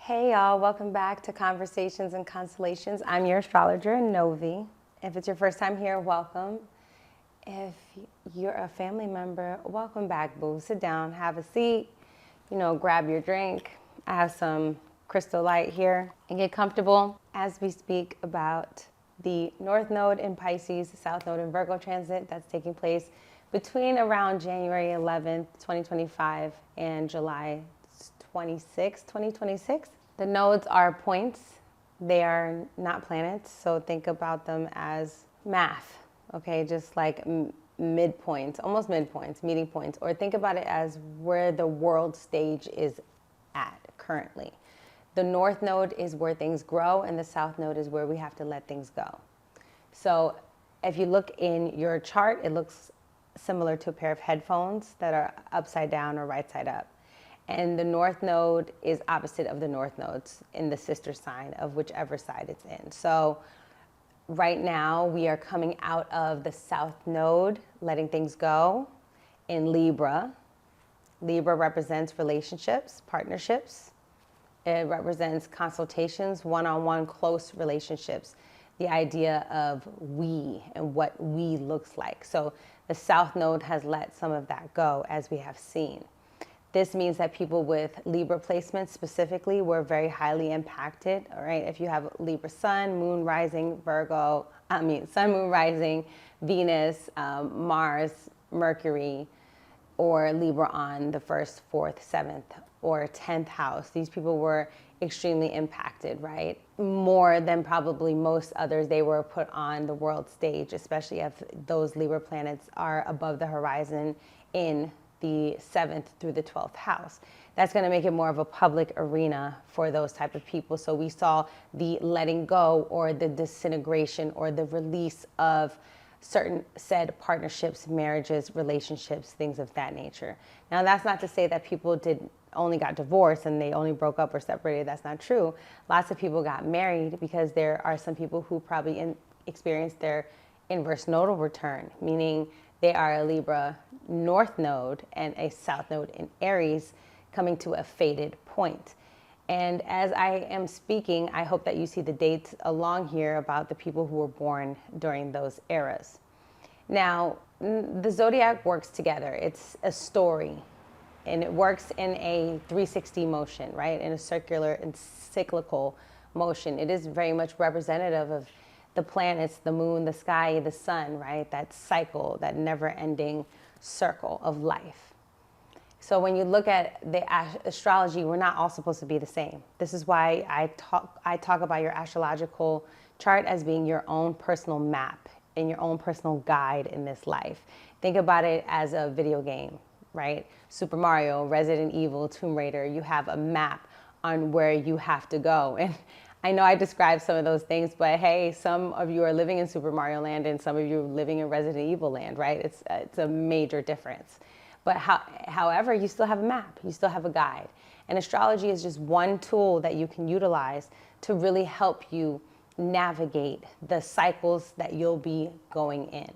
Hey y'all, welcome back to Conversations and Constellations. I'm your astrologer, Novi. If it's your first time here, welcome. If you're a family member, welcome back, boo. Sit down, have a seat, grab your drink. I have some crystal light here and get comfortable as we speak about the North Node in Pisces, South Node in Virgo transit that's taking place between around January 11th, 2025 and July 26th, 2026. The nodes are points. They are not planets, so think about them as math, okay? Just like midpoints, almost midpoints, meeting points, or think about it as where the world stage is at currently. The North Node is where things grow, and the South Node is where we have to let things go. So if you look in your chart, it looks similar to a pair of headphones that are upside down or right side up. And the North Node is opposite of the North Nodes in the sister sign of whichever side it's in. So right now we are coming out of the South Node, letting things go in Libra. Libra represents relationships, partnerships. It represents consultations, one-on-one close relationships. The idea of we and what we looks like. So the South Node has let some of that go, as we have seen. This means that people with Libra placements specifically were very highly impacted, all right? If you have Libra sun, moon rising, sun, moon rising, Venus, Mars, Mercury, or Libra on the 1st, 4th, 7th, or 10th house. These people were extremely impacted, right? More than probably most others, they were put on the world stage, especially if those Libra planets are above the horizon in the 7th through the 12th house. That's going to make it more of a public arena for those type of people. So we saw the letting go or the disintegration or the release of certain said partnerships, marriages, relationships, things of that nature. Now, that's not to say that people only got divorced and they only broke up or separated. That's not true. Lots of people got married because there are some people who probably experienced their inverse nodal return, meaning they are a Libra North Node and a South Node in Aries coming to a fated point. And as I am speaking, I hope that you see the dates along here about the people who were born during those eras. Now, the zodiac works together. It's a story, and it works in a 360 motion, right? In a circular and cyclical motion. It is very much representative of the planets, the moon, the sky, the sun, right? That cycle, that never-ending circle of life. So when you look at the astrology, we're not all supposed to be the same. This is why I talk about your astrological chart as being your own personal map and your own personal guide in this life. Think about it as a video game, right? Super Mario, Resident Evil, Tomb Raider, you have a map on where you have to go. And I know I described some of those things, but hey, some of you are living in Super Mario Land and some of you are living in Resident Evil Land, right? It's a major difference. But however, you still have a map, you still have a guide. And astrology is just one tool that you can utilize to really help you navigate the cycles that you'll be going in.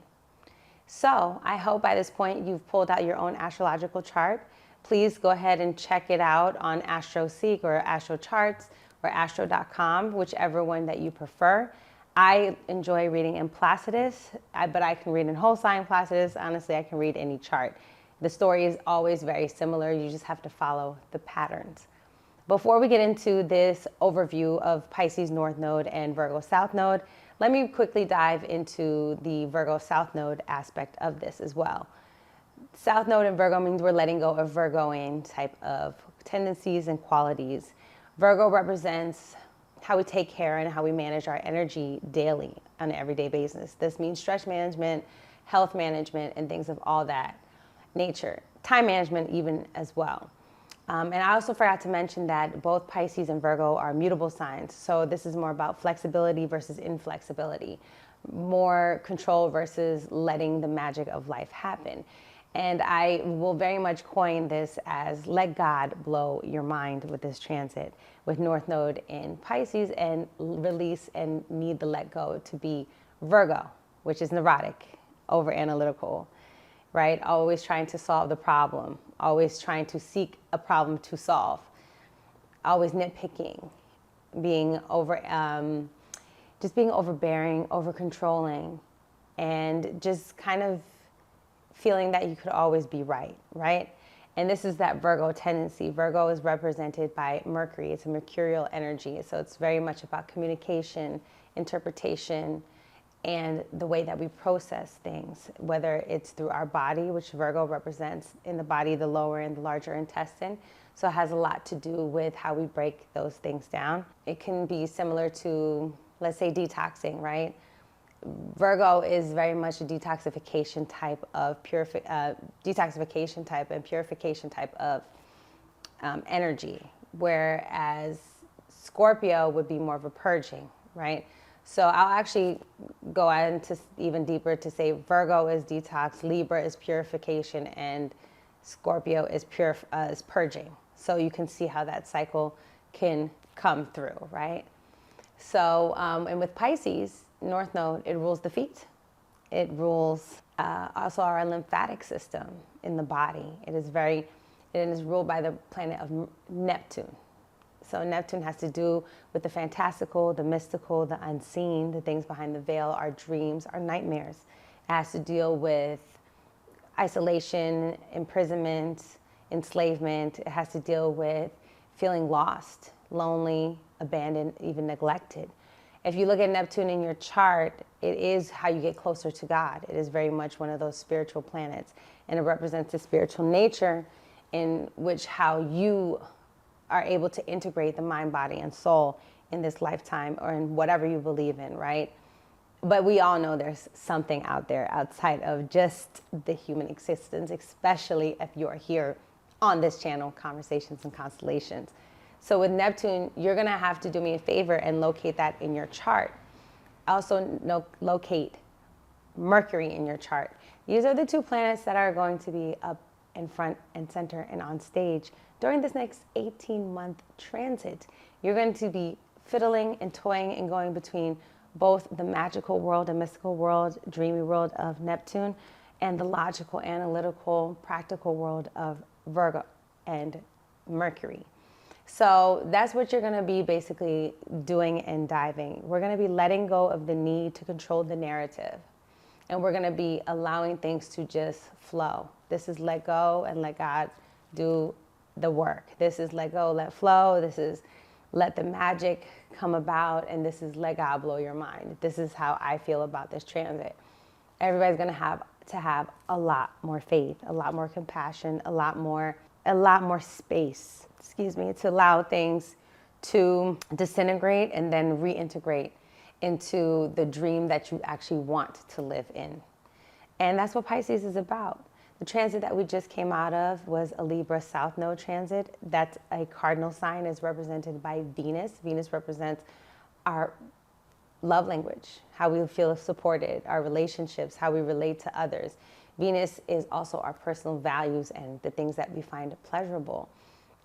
So I hope by this point you've pulled out your own astrological chart. Please go ahead and check it out on AstroSeek or AstroCharts or astro.com, whichever one that you prefer. I enjoy reading in Placidus, but I can read in whole sign Placidus. Honestly, I can read any chart. The story is always very similar. You just have to follow the patterns. Before we get into this overview of Pisces North Node and Virgo South Node, let me quickly dive into the Virgo South Node aspect of this as well. South Node in Virgo means we're letting go of Virgoing type of tendencies and qualities. Virgo represents how we take care and how we manage our energy daily on an everyday basis. This means stress management, health management, and things of all that nature. Time management even as well. And I also forgot to mention that both Pisces and Virgo are mutable signs. So this is more about flexibility versus inflexibility, more control versus letting the magic of life happen. And I will very much coin this as let God blow your mind with this transit with North Node in Pisces and release and need the let go to be Virgo, which is neurotic, over analytical, right? Always trying to solve the problem, always trying to seek a problem to solve. always nitpicking, being just being overbearing, over controlling, and just kind of feeling that you could always be right, right? And this is that Virgo tendency. Virgo is represented by Mercury. It's a mercurial energy. So it's very much about communication, interpretation, and the way that we process things, whether it's through our body, which Virgo represents in the body, the lower and the larger intestine. So it has a lot to do with how we break those things down. It can be similar to, let's say, detoxing, right? Virgo is very much a detoxification type of detoxification type and purification type of energy, whereas Scorpio would be more of a purging, right? So I'll actually go into even deeper to say Virgo is detox, Libra is purification, and Scorpio is purging. So you can see how that cycle can come through, right? So, and with Pisces North Node, it rules the feet. It rules also our lymphatic system in the body. It is ruled by the planet of Neptune. So Neptune has to do with the fantastical, the mystical, the unseen, the things behind the veil, our dreams, our nightmares. It has to deal with isolation, imprisonment, enslavement. It has to deal with feeling lost, lonely, abandoned, even neglected. If you look at Neptune in your chart, it is how you get closer to God. It is very much one of those spiritual planets, and it represents the spiritual nature in which how you are able to integrate the mind, body, and soul in this lifetime or in whatever you believe in, right? But we all know there's something out there outside of just the human existence, especially if you're here on this channel, Conversations and Constellations. So with Neptune, you're going to have to do me a favor and locate that in your chart. Also locate Mercury in your chart. These are the two planets that are going to be up in front and center and on stage during this next 18-month transit. You're going to be fiddling and toying and going between both the magical world and mystical world, dreamy world of Neptune, and the logical, analytical, practical world of Virgo and Mercury. So that's what you're going to be basically doing and diving. We're going to be letting go of the need to control the narrative. And we're going to be allowing things to just flow. This is let go and let God do the work. This is let go, let flow. This is let the magic come about. And this is let God blow your mind. This is how I feel about this transit. Everybody's going to have a lot more faith, a lot more compassion, a lot more space, to allow things to disintegrate and then reintegrate into the dream that you actually want to live in. And that's what Pisces is about. The transit that we just came out of was a LIBRA South Node transit. That's a cardinal sign, is represented by Venus. Venus represents our love language, how we feel supported, our relationships, how we relate to others. Venus is also our personal values and the things that we find pleasurable.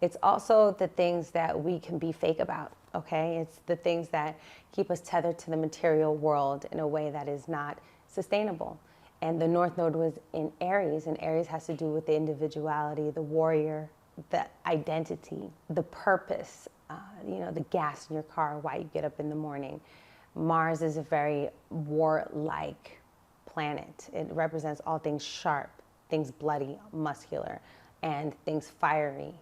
It's also the things that we can be fake about, okay? It's the things that keep us tethered to the material world in a way that is not sustainable. And the North Node was in Aries, and Aries has to do with the individuality, the warrior, the identity, the purpose, the gas in your car, why you get up in the morning. Mars is a very warlike planet. It represents all things sharp, things bloody, muscular, and things fiery.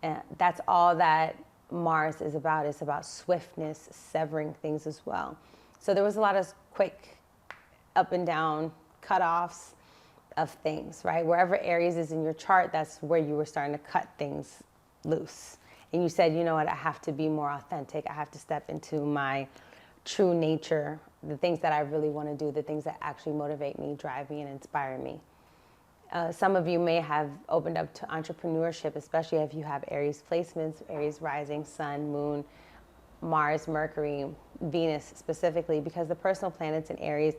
And that's all that Mars is about. It's about swiftness, severing things as well. So there was a lot of quick up and down cutoffs of things, right? Wherever Aries is in your chart, that's where you were starting to cut things loose. And you said, you know what, I have to be more authentic. I have to step into my true nature, the things that I really want to do, the things that actually motivate me, drive me, and inspire me. Some of you may have opened up to entrepreneurship, especially if you have Aries placements, Aries rising, Sun, Moon, Mars, Mercury, Venus specifically, because the personal planets in Aries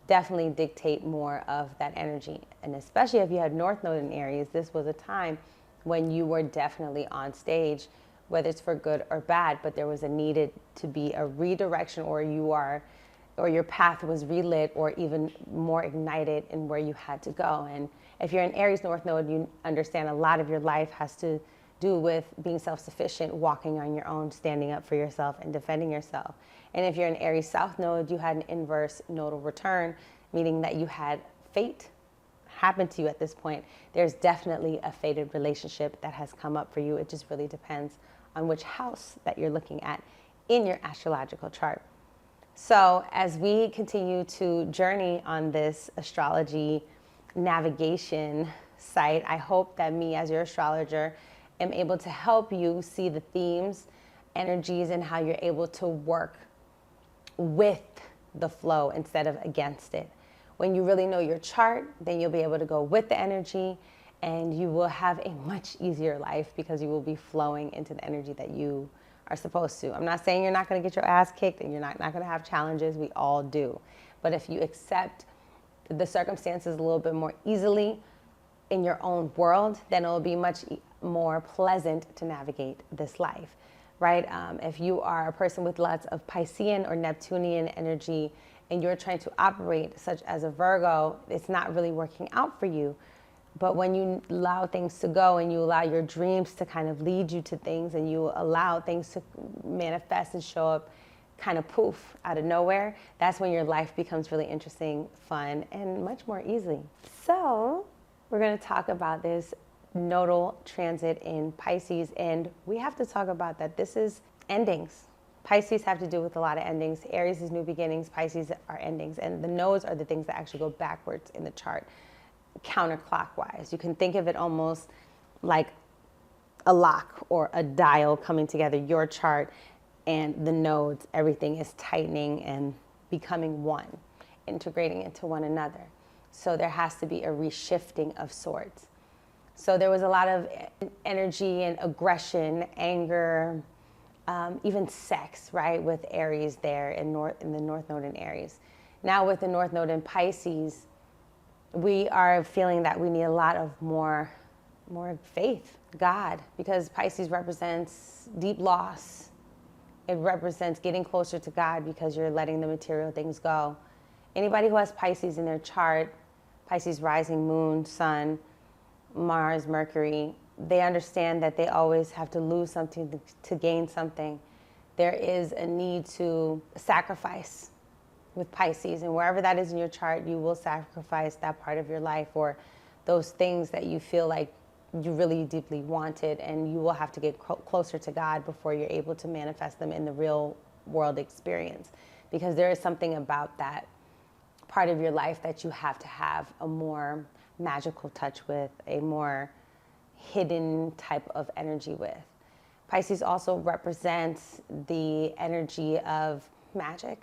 definitely dictate more of that energy. And especially if you had North Node in Aries, this was a time when you were definitely on stage, whether it's for good or bad, but there was a needed to be a redirection, or your path was relit or even more ignited in where you had to go. And if you're in Aries North Node, you understand a lot of your life has to do with being self-sufficient, walking on your own, standing up for yourself, and defending yourself. And if you're an Aries South Node, you had an inverse nodal return, meaning that you had fate happen to you at this point. There's definitely a fated relationship that has come up for you. It just really depends on which house that you're looking at in your astrological chart. So as we continue to journey on this astrology navigation site, I hope that me as your astrologer am able to help you see the themes, energies, and how you're able to work with the flow instead of against it. When you really know your chart, then you'll be able to go with the energy, and you will have a much easier life because you will be flowing into the energy that you are supposed to. I'm not saying you're not going to get your ass kicked and you're not going to have challenges. We all do. But if you accept the circumstances a little bit more easily in your own world, then it will be much more pleasant to navigate this life, right? If you are a person with lots of Piscean or Neptunian energy and you're trying to operate such as a Virgo, it's not really working out for you. But when you allow things to go and you allow your dreams to kind of lead you to things and you allow things to manifest and show up kind of poof out of nowhere, that's when your life becomes really interesting, fun, and much more easy. So we're going to talk about this nodal transit in Pisces, and we have to talk about that this is endings. Pisces have to do with a lot of endings. Aries is new beginnings, Pisces are endings, and the nodes are the things that actually go backwards in the chart, counterclockwise. You can think of it almost like a lock or a dial coming together, your chart and the nodes, everything is tightening and becoming one, integrating into one another. So there has to be a reshifting of sorts. So there was a lot of energy and aggression, anger, even sex, right, with Aries there in the North Node in Aries. Now with the North Node in Pisces, we are feeling that we need a lot of more faith, God, because Pisces represents deep loss. It represents getting closer to God because you're letting the material things go. Anybody who has Pisces in their chart, Pisces rising, moon, sun, Mars, Mercury, they understand that they always have to lose something to gain something. There is a need to sacrifice with Pisces, and wherever that is in your chart, you will sacrifice that part of your life or those things that you feel like you really deeply wanted, and you will have to get closer to God before you're able to manifest them in the real world experience, because there is something about that part of your life that you have to have a more magical touch with, a more hidden type of energy with. Pisces also represents the energy of magic,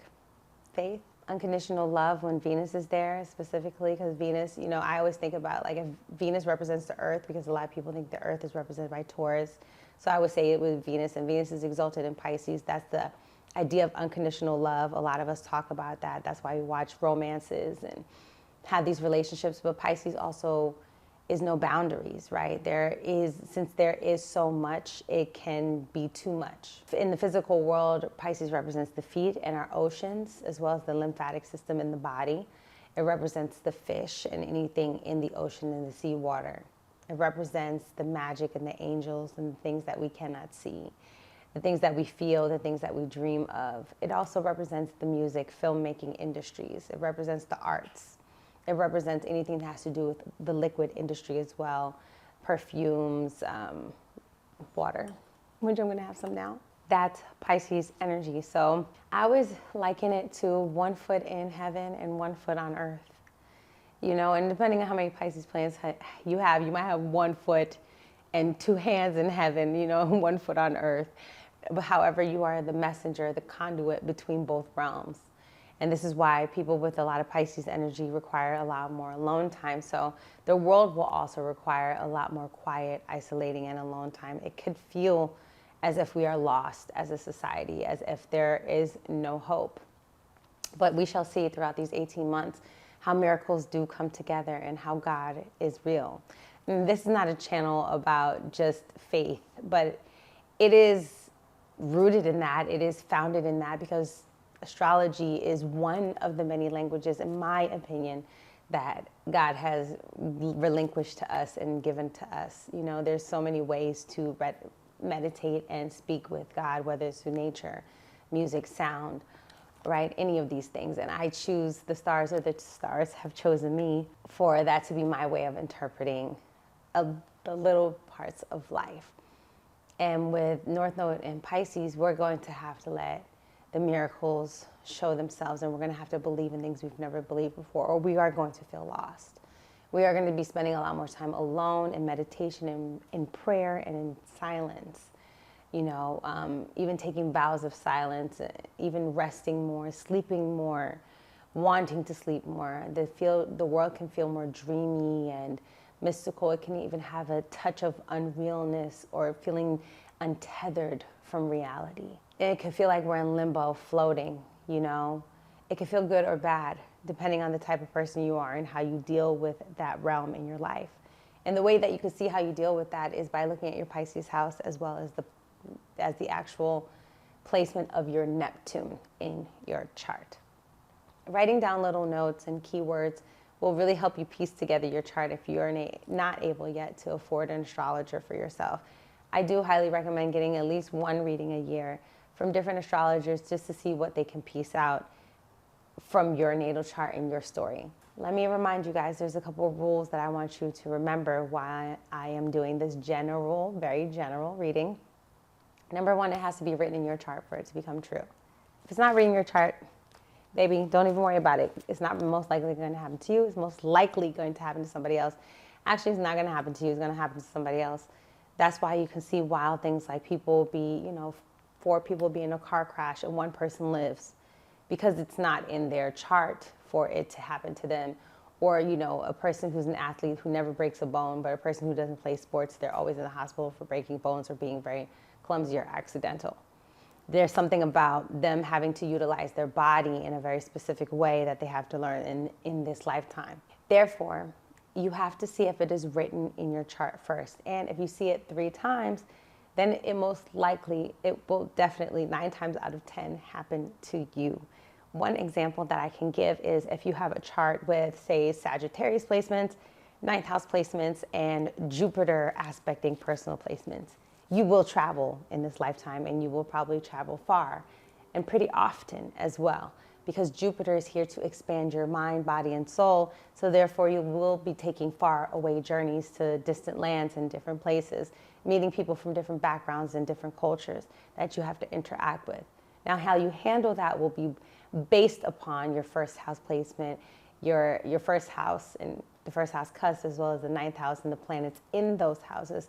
faith, unconditional love when Venus is there, specifically because Venus, you know, I always think about like if Venus represents the earth, because a lot of people think the earth is represented by Taurus. So I would say it with Venus, and Venus is exalted in Pisces. That's the idea of unconditional love. A lot of us talk about that. That's why we watch romances and have these relationships. But Pisces also is no boundaries, right? Since there is so much, it can be too much. In the physical world, Pisces represents the feet and our oceans, as well as the lymphatic system in the body. It represents the fish and anything in the ocean and the seawater. It represents the magic and the angels and the things that we cannot see, the things that we feel, the things that we dream of. It also represents the music, filmmaking industries. It represents the arts. It represents anything that has to do with the liquid industry as well, perfumes, water, which I'm gonna have some now. That's Pisces energy. So I always liken it to 1 foot in heaven and 1 foot on earth. You know, and depending on how many Pisces planets you might have 1 foot and 2 hands in heaven, you know, 1 foot on earth. But however, you are the messenger, the conduit between both realms. And this is why people with a lot of Pisces energy require a lot more alone time. So the world will also require a lot more quiet, isolating, and alone time. It could feel as if we are lost as a society, as if there is no hope. But we shall see throughout these 18 months how miracles do come together and how God is real. And this is not a channel about just faith, but it is rooted in that. It is founded in that, because astrology is one of the many languages, in my opinion, that God has relinquished to us and given to us. You know, there's so many ways to meditate and speak with God, whether it's through nature, music, sound, right? Any of these things. And I choose the stars, or the stars have chosen me for that to be my way of interpreting the little parts of life. And with North Node and Pisces, we're going to have to let the miracles show themselves, and we're going to have to believe in things we've never believed before, or we are going to feel lost. We are going to be spending a lot more time alone in meditation, in prayer, and in silence. You know, even taking vows of silence, even resting more, sleeping more, wanting to sleep more. The world can feel more dreamy and mystical. It can even have a touch of unrealness or feeling untethered from reality. It can feel like we're in limbo, floating, you know. It can feel good or bad, depending on the type of person you are and how you deal with that realm in your life. And the way that you can see how you deal with that is by looking at your Pisces house, as well as the actual placement of your Neptune in your chart. Writing down little notes and keywords will really help you piece together your chart if you're not able yet to afford an astrologer for yourself. I do highly recommend getting at least one reading a year from different astrologers, just to see what they can piece out from your natal chart and your story. Let me remind you guys, there's a couple of rules that I want you to remember why I am doing this general, very general reading. Number one, it has to be written in your chart for it to become true. If it's not written in your chart, baby, don't even worry about it. It's not most likely going to happen to you. It's most likely going to happen to somebody else. Actually, it's not going to happen to you. It's going to happen to somebody else. That's why you can see wild things like people be, you know, 4 people be in a car crash and 1 person lives, because it's not in their chart for it to happen to them. Or, you know, a person who's an athlete who never breaks a bone, but a person who doesn't play sports, they're always in the hospital for breaking bones or being very clumsy or accidental. There's something about them having to utilize their body in a very specific way that they have to learn in this lifetime. Therefore, you have to see if it is written in your chart first. And if you see it 3 times, then it will definitely 9 times out of 10 happen to you. One example that I can give is if you have a chart with, say, Sagittarius placements, 9th house placements, and Jupiter aspecting personal placements. You will travel in this lifetime, and you will probably travel far and pretty often as well, because Jupiter is here to expand your mind, body, and soul. So therefore, you will be taking far away journeys to distant lands and different places, meeting people from different backgrounds and different cultures that you have to interact with. Now, how you handle that will be based upon your first house placement, your first house and the first house cusp, as well as the 9th house and the planets in those houses,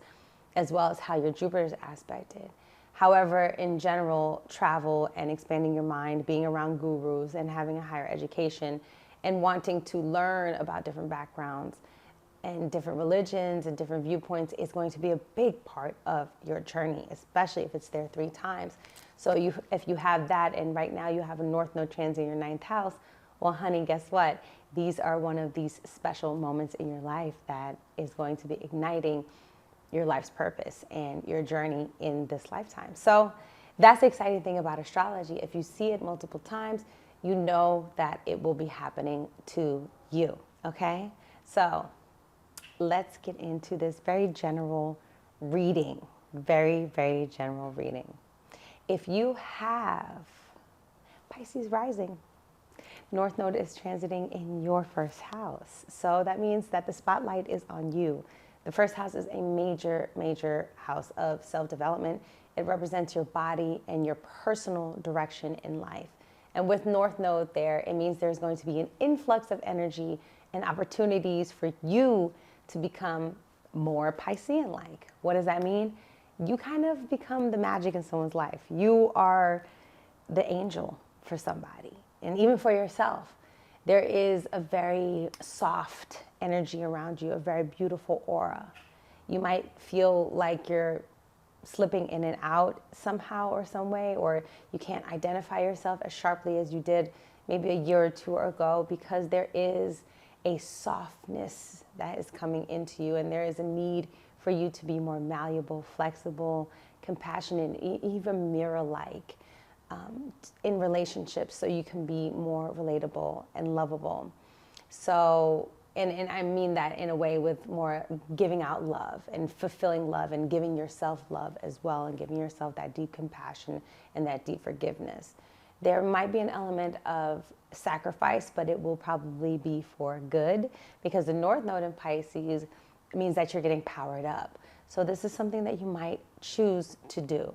as well as how your Jupiter is aspected. However, in general, travel and expanding your mind, being around gurus and having a higher education and wanting to learn about different backgrounds and different religions and different viewpoints is going to be a big part of your journey, especially if it's there 3 times. So if you have that, and right now you have a North Node transit in your 9th house, well, honey, guess what? These are one of these special moments in your life that is going to be igniting your life's purpose and your journey in this lifetime. So that's the exciting thing about astrology. If you see it multiple times, you know that it will be happening to you, okay? So let's get into this very general reading, very, very general reading. If you have Pisces rising, North Node is transiting in your first house. So that means that the spotlight is on you. The first house is a major, major house of self-development. It represents your body and your personal direction in life. And with North Node there, it means there's going to be an influx of energy and opportunities for you to become more Piscean-like. What does that mean? You kind of become the magic in someone's life. You are the angel for somebody, and even for yourself. There is a very soft energy around you, a very beautiful aura. You might feel like you're slipping in and out somehow or some way, or you can't identify yourself as sharply as you did maybe a year or 2 ago, because there is a softness that is coming into you, and there is a need for you to be more malleable, flexible, compassionate, even mirror-like in relationships, so you can be more relatable and lovable. So, and I mean that in a way with more giving out love and fulfilling love and giving yourself love as well, and giving yourself that deep compassion and that deep forgiveness. There might be an element of sacrifice, but it will probably be for good, because the North Node in Pisces means that you're getting powered up. So this is something that you might choose to do,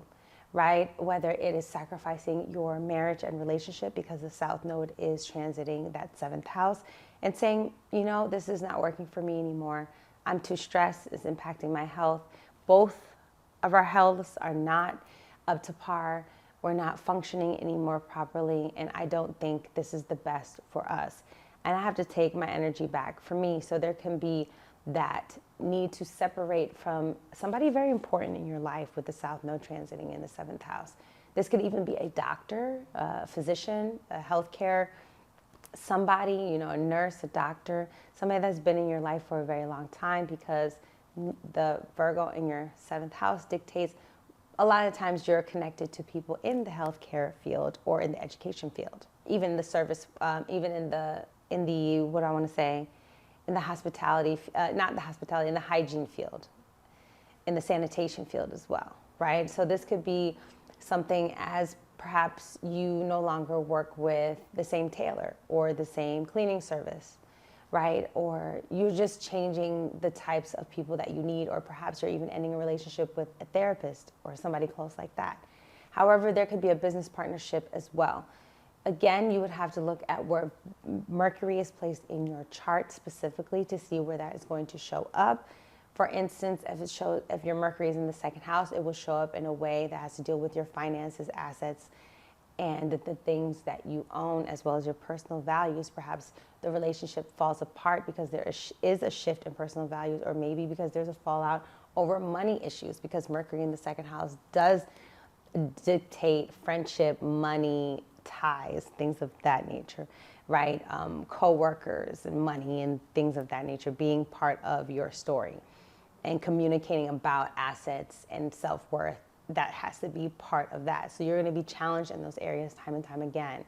right? Whether it is sacrificing your marriage and relationship because the South Node is transiting that 7th house and saying, you know, this is not working for me anymore. I'm too stressed. It's impacting my health. Both of our healths are not up to par. We're not functioning anymore properly, and I don't think this is the best for us. And I have to take my energy back for me. So there can be that need to separate from somebody very important in your life with the South Node transiting in the 7th house. This could even be a doctor, a physician, a healthcare, somebody, you know, a nurse, a doctor, somebody that's been in your life for a very long time, because the Virgo in your 7th house dictates a lot of times you're connected to people in the healthcare field or in the education field, even the service, even in the what I want to say, in the hospitality, not the hospitality, in the hygiene field, in the sanitation field as well, right? So this could be something as perhaps you no longer work with the same tailor or the same cleaning service, right? Or you're just changing the types of people that you need, or perhaps you're even ending a relationship with a therapist or somebody close like that. However, there could be a business partnership as well. Again, you would have to look at where Mercury is placed in your chart specifically to see where that is going to show up. For instance, if your Mercury is in the 2nd house, it will show up in a way that has to deal with your finances, assets, and the things that you own, as well as your personal values. Perhaps the relationship falls apart because there is a shift in personal values, or maybe because there's a fallout over money issues, because Mercury in the 2nd house does dictate friendship, money, ties, things of that nature, right? Co-workers and money and things of that nature being part of your story, and communicating about assets and self-worth. That has to be part of that. So you're going to be challenged in those areas time and time again.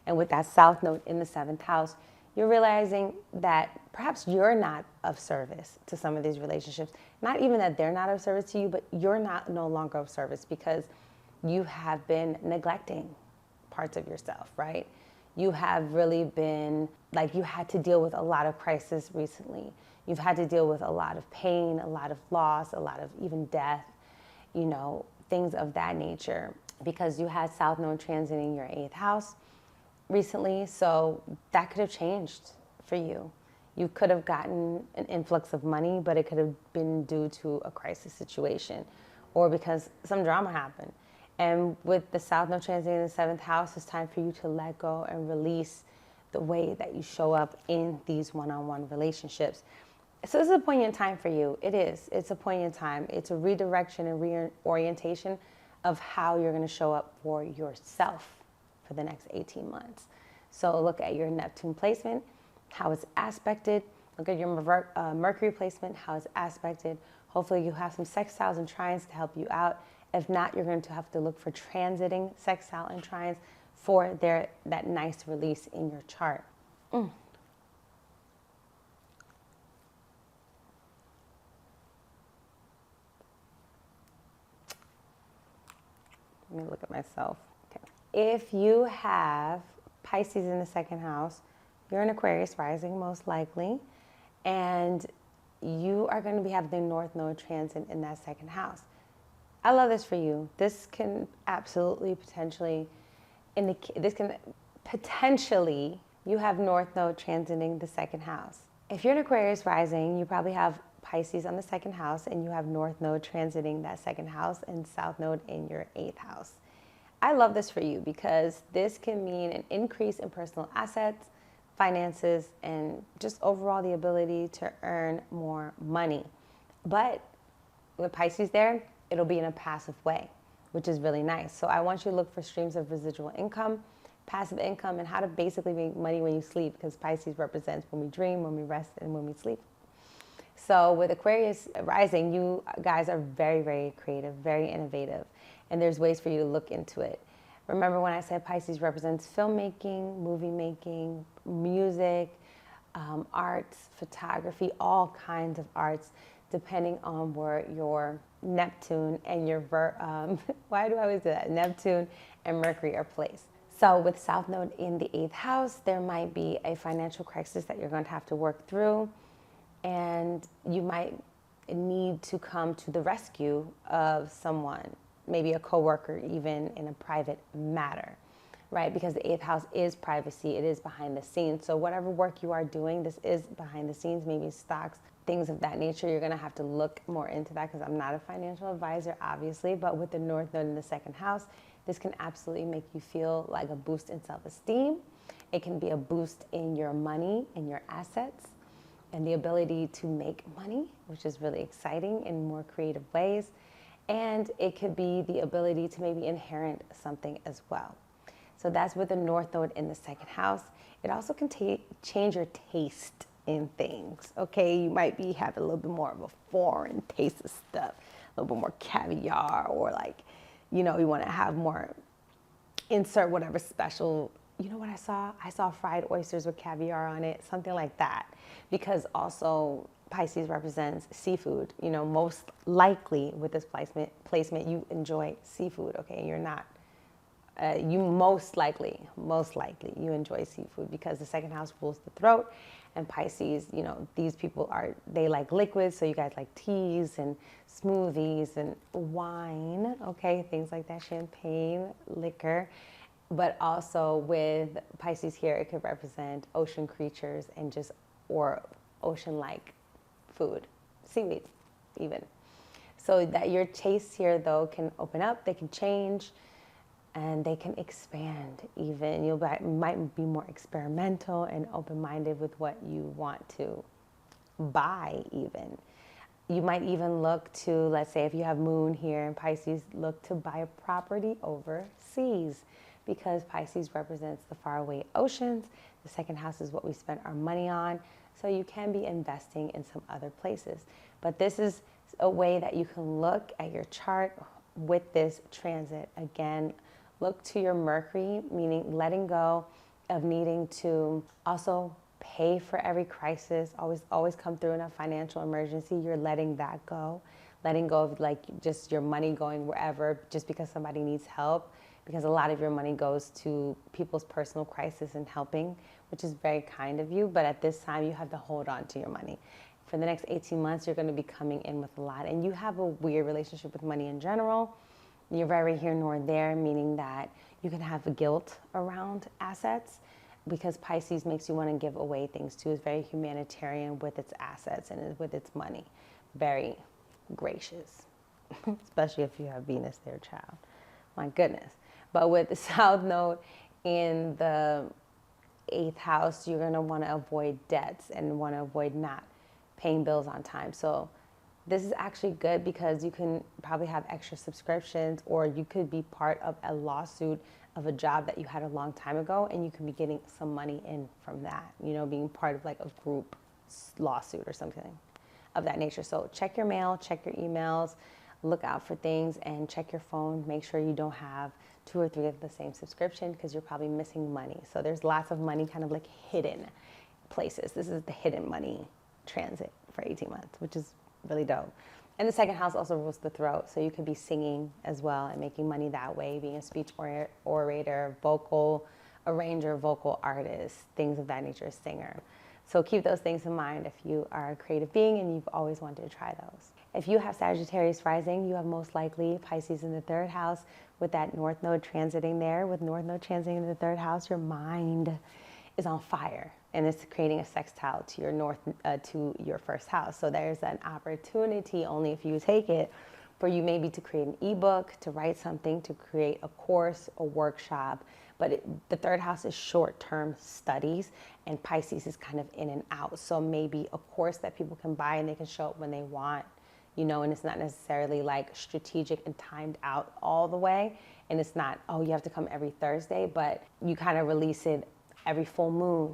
And with that South Node in the 7th house, you're realizing that perhaps you're not of service to some of these relationships. Not even that they're not of service to you, but you're no longer of service because you have been neglecting parts of yourself, right? You have really been, like, you had to deal with a lot of crisis recently. You've had to deal with a lot of pain, a lot of loss, a lot of even death, you know, things of that nature, because you had South Node transiting your 8th house recently. So that could have changed for you. You could have gotten an influx of money, but it could have been due to a crisis situation, or because some drama happened. And with the South Node transiting in the 7th house, it's time for you to let go and release the way that you show up in these one-on-one relationships. So this is a poignant time for you. It is. It's a poignant time. It's a redirection and reorientation of how you're going to show up for yourself for the next 18 months. So look at your Neptune placement, how it's aspected. Look at your Mercury placement, how it's aspected. Hopefully you have some sextiles and trines to help you out. If not, you're going to have to look for transiting sextile and trines for that nice release in your chart. Let me look at myself. Okay. If you have Pisces in the 2nd house, you're an Aquarius rising most likely, and you are going to have the North Node transit in that 2nd house. I love this for you. This can absolutely potentially you have North Node transiting the 2nd house. If you're an Aquarius rising, you probably have Pisces on the 2nd house, and you have North Node transiting that 2nd house and South Node in your 8th house. I love this for you because this can mean an increase in personal assets, finances, and just overall the ability to earn more money. But with Pisces there, it'll be in a passive way, which is really nice. So I want you to look for streams of residual income, passive income, and how to basically make money when you sleep, because Pisces represents when we dream, when we rest, and when we sleep. So with Aquarius rising, you guys are very, very creative, very innovative, and there's ways for you to look into it. Remember when I said Pisces represents filmmaking, movie making, music, arts, photography, all kinds of arts, depending on where your Neptune and your, why do I always do that? Neptune and Mercury are placed. So with South Node in the 8th house, there might be a financial crisis that you're going to have to work through, and you might need to come to the rescue of someone, maybe a coworker, even in a private matter, right? Because the 8th house is privacy, it is behind the scenes. So whatever work you are doing, this is behind the scenes, maybe stocks, things of that nature. You're gonna have to look more into that, because I'm not a financial advisor, obviously, but with the North Node in the 2nd house, this can absolutely make you feel like a boost in self-esteem. It can be a boost in your money and your assets, and the ability to make money, which is really exciting in more creative ways. And it could be the ability to maybe inherit something as well. So that's with the North Node in the 2nd house. It also can change your taste in things, okay? You might have a little bit more of a foreign taste of stuff, a little bit more caviar, or like, you know, you wanna have more, insert whatever special. You know what I saw? I saw fried oysters with caviar on it, something like that. Because also Pisces represents seafood. You know, most likely with this placement, you enjoy seafood, okay? You're not, you most likely, you enjoy seafood, because the 2nd house rules the throat. And Pisces, you know, these people they like liquids, so you guys like teas and smoothies and wine, okay? Things like that, champagne, liquor. But also with Pisces here, it could represent ocean creatures and just, or ocean-like food, seaweed even. So that your tastes here though can open up, they can change, and they can expand even. You might be more experimental and open-minded with what you want to buy even. You might even look to, let's say if you have moon here in Pisces, look to buy a property overseas, because Pisces represents the faraway oceans. The 2nd house is what we spend our money on. So you can be investing in some other places. But this is a way that you can look at your chart with this transit. Again, look to your Mercury, meaning letting go of needing to also pay for every crisis, always come through in a financial emergency. You're letting that go. Letting go of like just your money going wherever just because somebody needs help. Because a lot of your money goes to people's personal crisis and helping, which is very kind of you. But at this time, you have to hold on to your money. For the next 18 months, you're going to be coming in with a lot. And you have a weird relationship with money in general. You're very here nor there, meaning that you can have a guilt around assets, because Pisces makes you want to give away things too. It's very humanitarian with its assets and with its money. Very gracious, especially if you have Venus there, child. My goodness. But with the South Node in the 8th house, you're going to want to avoid debts and want to avoid not paying bills on time. So this is actually good, because you can probably have extra subscriptions, or you could be part of a lawsuit of a job that you had a long time ago, and you can be getting some money in from that, you know, being part of like a group lawsuit or something of that nature. So check your mail, check your emails, look out for things, and check your phone. Make sure you don't have 2 or 3 of the same subscription, because you're probably missing money. So there's lots of money kind of like hidden places. This is the hidden money transit for 18 months, which is really dope. And the 2nd house also rules the throat. So you could be singing as well and making money that way, being a speech orator, vocal arranger, vocal artist, things of that nature, singer. So keep those things in mind if you are a creative being and you've always wanted to try those. If you have Sagittarius rising, you have most likely Pisces in the 3rd house with that North Node transiting there. With North Node transiting in the 3rd house, your mind is on fire, and it's creating a sextile to your to your 1st house. So there's an opportunity, only if you take it, for you maybe to create an ebook, to write something, to create a course, a workshop. But the 3rd house is short-term studies, and Pisces is kind of in and out. So maybe a course that people can buy and they can show up when they want, you know, and it's not necessarily like strategic and timed out all the way. And it's not, oh, you have to come every Thursday, but you kind of release it every full moon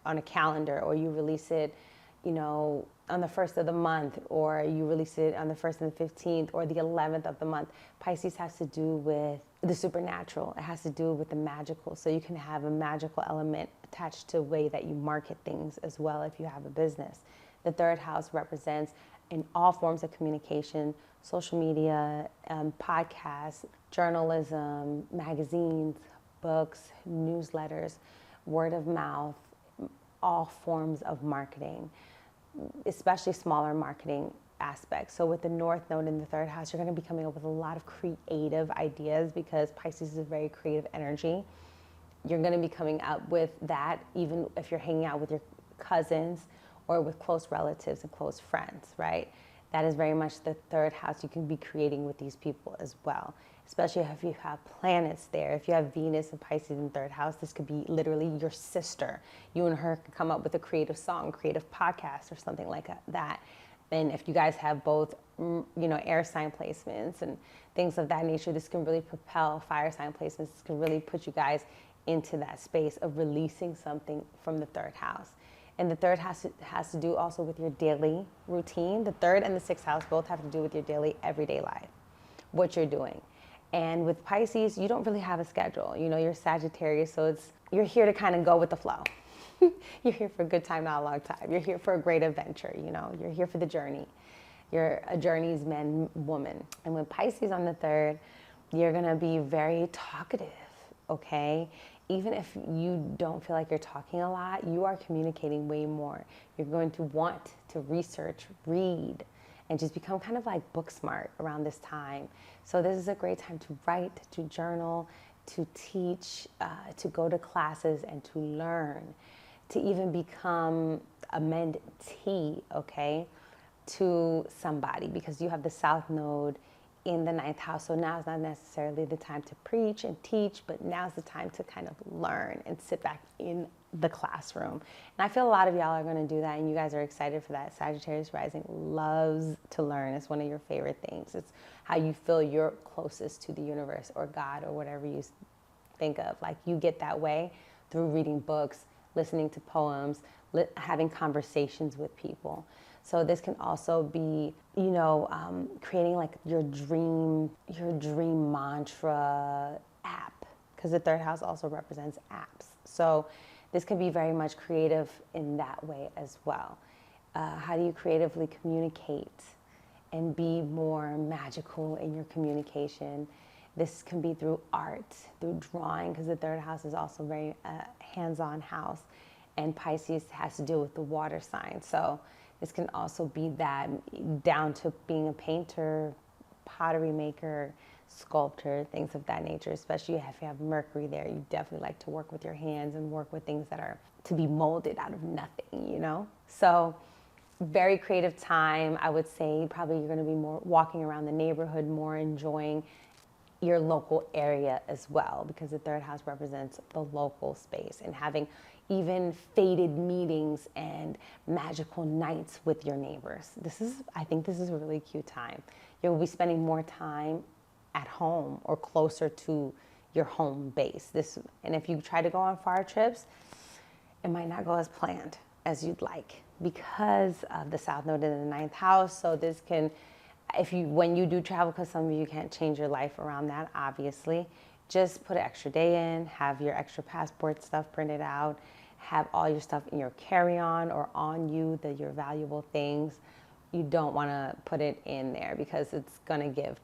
on a calendar, or you release it, you know, on the 1st of the month, or you release it on the 1st and the 15th, or the 11th of the month. Pisces has to do with the supernatural. It has to do with the magical. So you can have a magical element attached to the way that you market things as well if you have a business. The 3rd house represents in all forms of communication, social media, podcasts, journalism, magazines, books, newsletters, word of mouth, all forms of marketing, especially smaller marketing aspects. So with the North Node in the 3rd house, you're going to be coming up with a lot of creative ideas because Pisces is a very creative energy. You're going to be coming up with that even if you're hanging out with your cousins or with close relatives and close friends, right? That is very much the 3rd house. You can be creating with these people as well, especially if you have planets there. If you have Venus and Pisces in the 3rd house, this could be literally your sister. You and her can come up with a creative song, creative podcast, or something like that. And if you guys have both, air sign placements and things of that nature, this can really propel fire sign placements. This can really put you guys into that space of releasing something from the 3rd house. And the 3rd has to do also with your daily routine. The 3rd and the 6th house both have to do with your daily, everyday life, what you're doing. And with Pisces, you don't really have a schedule. You're Sagittarius, so you're here to kind of go with the flow. You're here for a good time, not a long time. You're here for a great adventure, You're here for the journey. You're a journey's man, woman. And with Pisces on the 3rd, you're going to be very talkative, okay? Even if you don't feel like you're talking a lot, you are communicating way more. You're going to want to research, read, and just become kind of like book smart around this time. So this is a great time to write, to journal, to teach, to go to classes and to learn, to even become a mentee, okay, to somebody, because you have the South Node in the 9th house. So now is not necessarily the time to preach and teach, but now's the time to kind of learn and sit back in the classroom. And I feel a lot of y'all are going to do that, and you guys are excited for that. Sagittarius rising loves to learn. It's one of your favorite things. It's how you feel you're closest to the universe or God or whatever you think of. Like, you get that way through reading books, listening to poems, having conversations with people. So this can also be, creating like your dream mantra app, because the 3rd house also represents apps. So this can be very much creative in that way as well. How do you creatively communicate and be more magical in your communication? This can be through art, through drawing, because the 3rd house is also very hands-on house, and Pisces has to do with the water sign. So this can also be that, down to being a painter, pottery maker, sculptor, things of that nature, especially if you have Mercury there. You definitely like to work with your hands and work with things that are to be molded out of nothing, So very creative time. I would say probably you're going to be more walking around the neighborhood, more enjoying your local area as well, because the 3rd house represents the local space, and having even fated meetings and magical nights with your neighbors. I think this is a really cute time. You'll be spending more time at home or closer to your home base. And if you try to go on far trips, it might not go as planned as you'd like because of the South Node in the 9th house. So this can, when you do travel, because some of you can't change your life around that, obviously, just put an extra day in, have your extra passport stuff printed out, have all your stuff in your carry-on or on you, your valuable things. You don't want to put it in there because it's going to give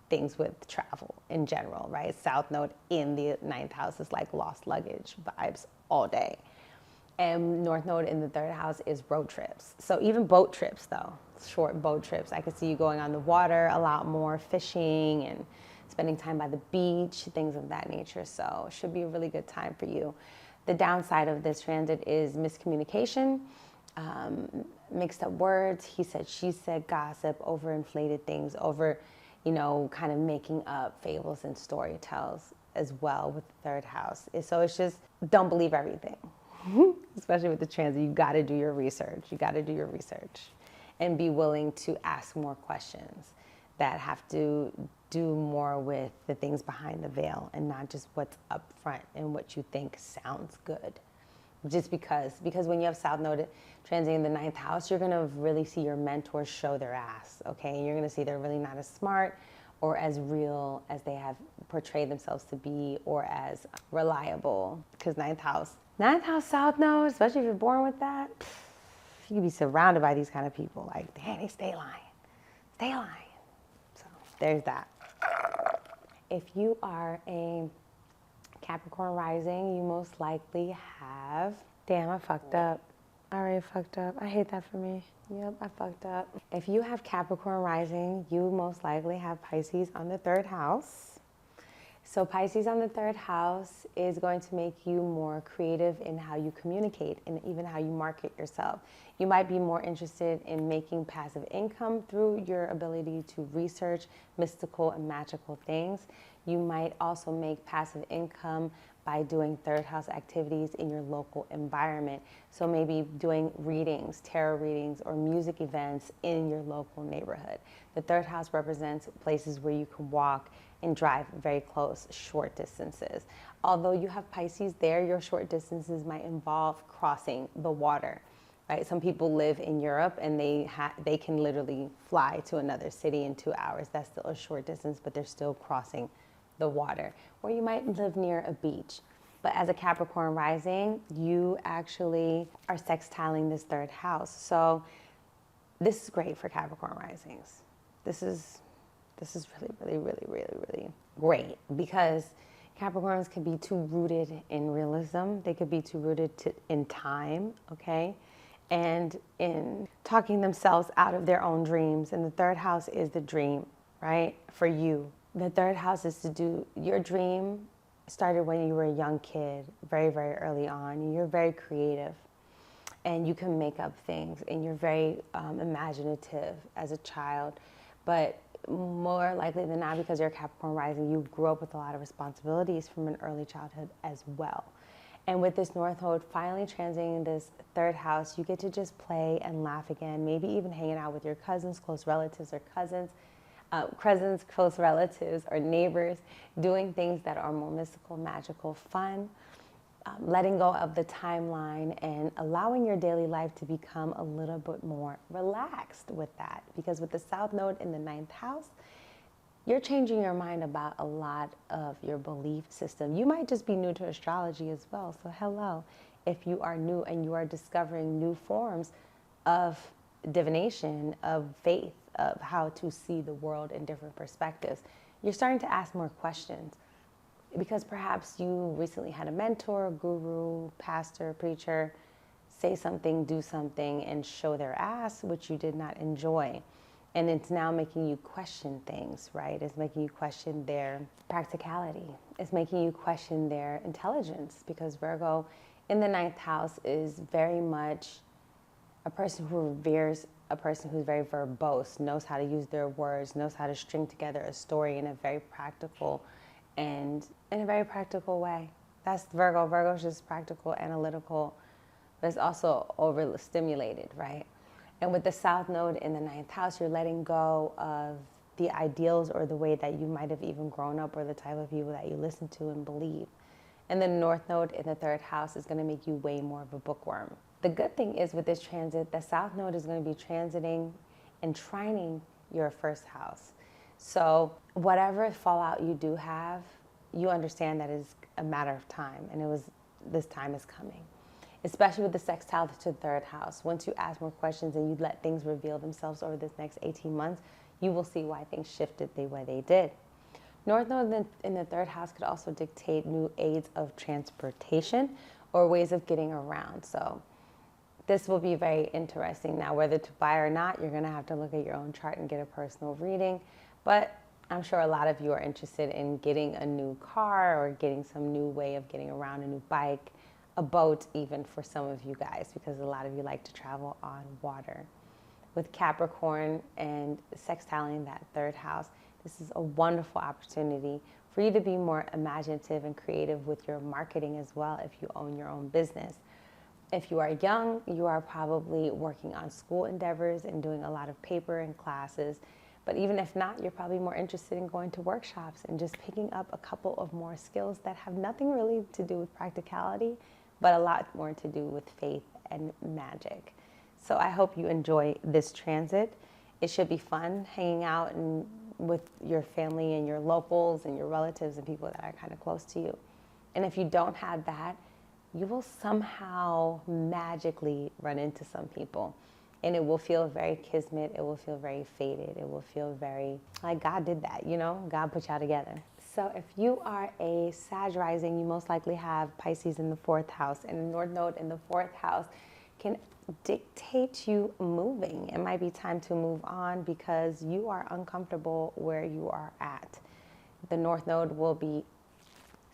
things with travel in general, right? South Node in the 9th house is like lost luggage vibes all day. And North Node in the 3rd house is road trips. So even boat trips, though, short boat trips. I could see you going on the water a lot more, fishing and spending time by the beach, things of that nature. So it should be a really good time for you. The downside of this transit is miscommunication, mixed up words, he said, she said, gossip, overinflated things, kind of making up fables and story tells as well with the 3rd house. So it's just, don't believe everything. Especially with the transit, you got to do your research. You got to do your research and be willing to ask more questions that have to do more with the things behind the veil and not just what's up front and what you think sounds good. just because when you have South Node transiting the 9th house, you're going to really see your mentors show their ass, okay? And you're going to see they're really not as smart or as real as they have portrayed themselves to be, or as reliable. Because 9th house South Node, especially if you're born with that, you can be surrounded by these kind of people. Like, damn, they stay lying. So there's that. If you are a Capricorn rising, you most likely have, damn, I fucked up. I already fucked up. I hate that for me. Yep, I fucked up. If you have Capricorn rising, you most likely have Pisces on the 3rd house. So Pisces on the 3rd house is going to make you more creative in how you communicate and even how you market yourself. You might be more interested in making passive income through your ability to research mystical and magical things. You might also make passive income by doing 3rd house activities in your local environment. So maybe doing readings, tarot readings, or music events in your local neighborhood. The 3rd house represents places where you can walk and drive very close, short distances. Although you have Pisces there, your short distances might involve crossing the water, right? Some people live in Europe and they can literally fly to another city in 2 hours. That's still a short distance, but they're still crossing the water. Or you might live near a beach. But as a Capricorn rising, you actually are sextiling this 3rd house. So this is great for Capricorn risings. This is really great, because Capricorns can be too rooted in realism. They could be too rooted in time, okay? And in talking themselves out of their own dreams. And the 3rd house is the dream, right? For you. The 3rd house is to do, your dream started when you were a young kid, very, very early on. You're very creative and you can make up things, and you're very imaginative as a child. But more likely than not, because you're a Capricorn rising, you grew up with a lot of responsibilities from an early childhood as well. And with this North Node finally transiting this 3rd house, you get to just play and laugh again, maybe even hanging out with your cousins, close relatives, or close relatives, or neighbors, doing things that are more mystical, magical, fun, letting go of the timeline and allowing your daily life to become a little bit more relaxed with that. Because with the South Node in the 9th house, you're changing your mind about a lot of your belief system. You might just be new to astrology as well. So hello, if you are new and you are discovering new forms of divination, of faith, of how to see the world in different perspectives, you're starting to ask more questions. Because perhaps you recently had a mentor, guru, pastor, preacher say something, do something, and show their ass, which you did not enjoy. And it's now making you question things, right? It's making you question their practicality. It's making you question their intelligence, because Virgo in the 9th house is very much a person who reveres a person who's very verbose, knows how to use their words, knows how to string together a story in a very practical and in a very practical way. That's Virgo. Virgo's just practical, analytical, but it's also overstimulated, right? And with the South Node in the 9th house, you're letting go of the ideals or the way that you might have even grown up, or the type of people that you listen to and believe. And the North Node in the 3rd house is going to make you way more of a bookworm. The good thing is with this transit, the South Node is going to be transiting and trining your 1st house. So whatever fallout you do have, you understand that is a matter of time, and this time is coming. Especially with the sextile to the 3rd house. Once you ask more questions and you let things reveal themselves over this next 18 months, you will see why things shifted the way they did. North Node in the 3rd house could also dictate new aids of transportation or ways of getting around. So this will be very interesting. Now, whether to buy or not, you're going to have to look at your own chart and get a personal reading. But I'm sure a lot of you are interested in getting a new car or getting some new way of getting around, a new bike, a boat even for some of you guys, because a lot of you like to travel on water. With Capricorn and sextiling that 3rd house, this is a wonderful opportunity for you to be more imaginative and creative with your marketing as well if you own your own business. If you are young, you are probably working on school endeavors and doing a lot of paper and classes. But even if not, you're probably more interested in going to workshops and just picking up a couple of more skills that have nothing really to do with practicality, but a lot more to do with faith and magic. So I hope you enjoy this transit. It should be fun hanging out and with your family and your locals and your relatives and people that are kind of close to you. And if you don't have that, you will somehow magically run into some people. And it will feel very kismet. It will feel very fated. It will feel very like God did that, you know? God put y'all together. So if you are a Sag rising, you most likely have Pisces in the 4th house, and the North Node in the 4th house can dictate you moving. It might be time to move on because you are uncomfortable where you are at. The North Node will be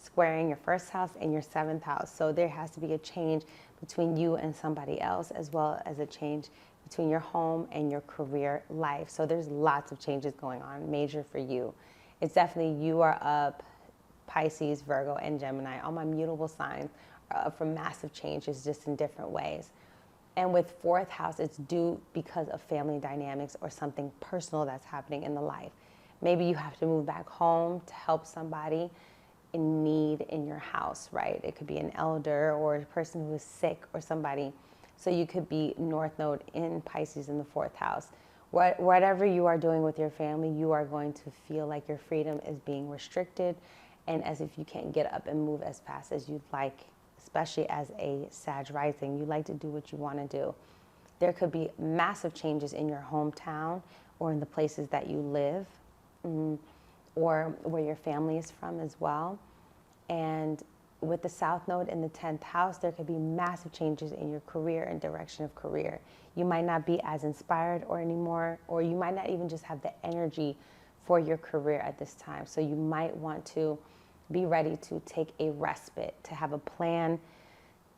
squaring your 1st house and your 7th house. So there has to be a change between you and somebody else, as well as a change between your home and your career life. So there's lots of changes going on, major for you. It's definitely you are up, Pisces, Virgo, and Gemini. All my mutable signs are up for massive changes, just in different ways. And with 4th house, it's due because of family dynamics or something personal that's happening in the life. Maybe you have to move back home to help somebody in need in your house, right? It could be an elder or a person who is sick or somebody. So you could be North Node in Pisces in the 4th house. Whatever you are doing with your family, you are going to feel like your freedom is being restricted, and as if you can't get up and move as fast as you'd like, especially as a Sag rising. You like to do what you want to do. There could be massive changes in your hometown or in the places that you live, or where your family is from as well. And with the South Node in the 10th house, there could be massive changes in your career and direction of career. You might not be as inspired or anymore, or you might not even just have the energy for your career at this time. So you might want to be ready to take a respite, to have a plan,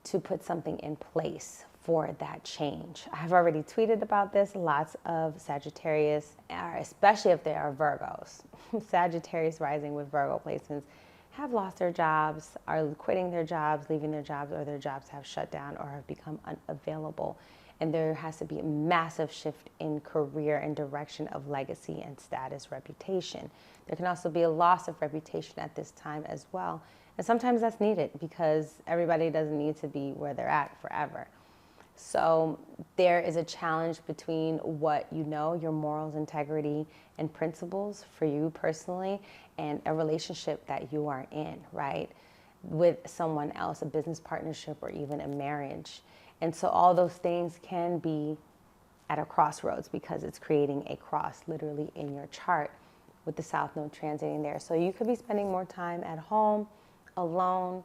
to put something in place for that change. I've already tweeted about this. Lots of Sagittarius, especially if they are Virgos, Sagittarius rising with Virgo placements, have lost their jobs, are quitting their jobs, leaving their jobs, or their jobs have shut down or have become unavailable. And there has to be a massive shift in career and direction of legacy and status, reputation. There can also be a loss of reputation at this time as well. And sometimes that's needed because everybody doesn't need to be where they're at forever. So there is a challenge between what you know, your morals, integrity, and principles for you personally, and a relationship that you are in, right, with someone else, a business partnership, or even a marriage. And so all those things can be at a crossroads because it's creating a cross literally in your chart with the South Node transiting there. So you could be spending more time at home, alone,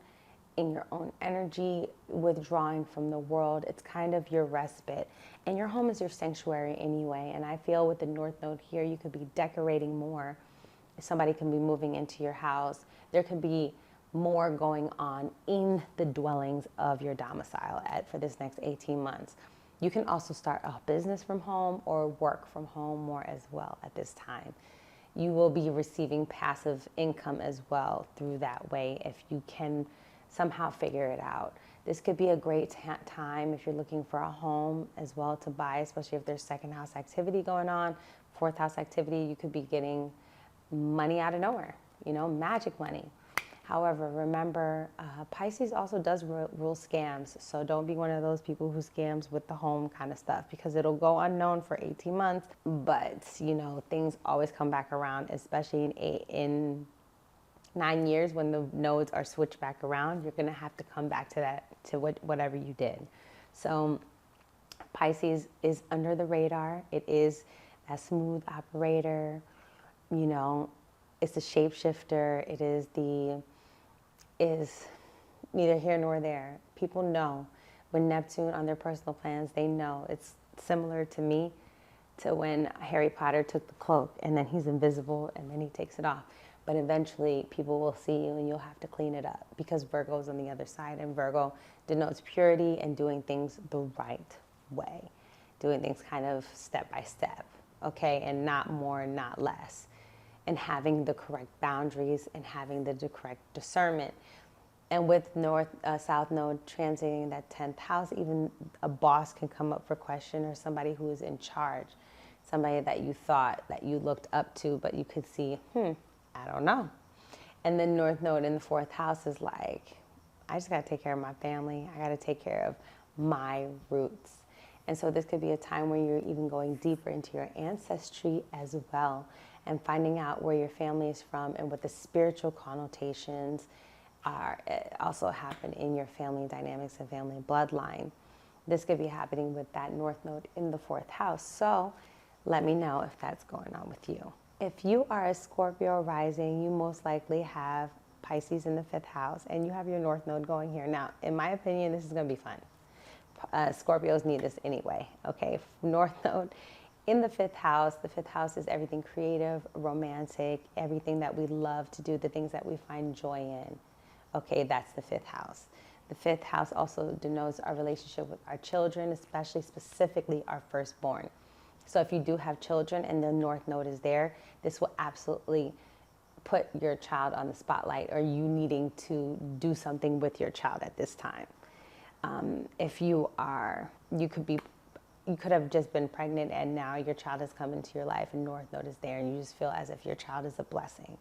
in your own energy, withdrawing from the world. It's kind of your respite. And your home is your sanctuary anyway. And I feel with the North Node here, you could be decorating more. Somebody can be moving into your house. There could be more going on in the dwellings of your domicile for this next 18 months. You can also start a business from home or work from home more as well at this time. You will be receiving passive income as well through that way if you can somehow figure it out. This could be a great time if you're looking for a home as well to buy, especially if there's 2nd house activity going on, 4th house activity. You could be getting money out of nowhere, you know, magic money. However, remember, Pisces also does rule scams. So don't be one of those people who scams with the home kind of stuff, because it'll go unknown for 18 months. But, you know, things always come back around, especially in 9 years when the nodes are switched back around. You're going to have to come back to that, to whatever you did. So Pisces is under the radar. It is a smooth operator. You know, it's a shapeshifter. It is neither here nor there. People know when Neptune on their personal plans, they know. It's similar to me to when Harry Potter took the cloak and then he's invisible and then he takes it off. But eventually people will see you and you'll have to clean it up because Virgo's on the other side, and Virgo denotes purity and doing things the right way, doing things kind of step by step, okay, and not more, not less, and having the correct boundaries and having the correct discernment. And with South Node transiting that 10th house, even a boss can come up for question, or somebody who is in charge, somebody that you thought that you looked up to, but you could see, I don't know. And then North Node in the 4th house is like, I just got to take care of my family. I got to take care of my roots. And so this could be a time where you're even going deeper into your ancestry as well and finding out where your family is from and what the spiritual connotations are also happen in your family dynamics and family bloodline. This could be happening with that North Node in the 4th house. So let me know if that's going on with you. If you are a Scorpio rising, you most likely have Pisces in the 5th house and you have your North Node going here. Now, in my opinion, this is going to be fun. Scorpios need this anyway, okay? North Node in the 5th house. The 5th house is everything creative, romantic, everything that we love to do, the things that we find joy in. Okay, that's the 5th house. The 5th house also denotes our relationship with our children, especially specifically our firstborn. So if you do have children and the North Node is there, this will absolutely put your child on the spotlight, or you needing to do something with your child at this time. If you could have just been pregnant and now your child has come into your life and North Node is there and you just feel as if your child is a blessing,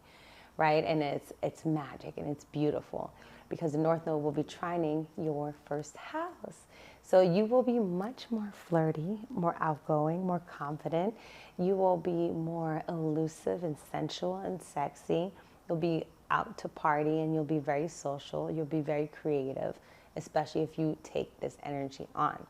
right? And it's magic and it's beautiful because the North Node will be trining your 1st house. So you will be much more flirty, more outgoing, more confident. You will be more elusive and sensual and sexy. You'll be out to party and you'll be very social. You'll be very creative, especially if you take this energy on.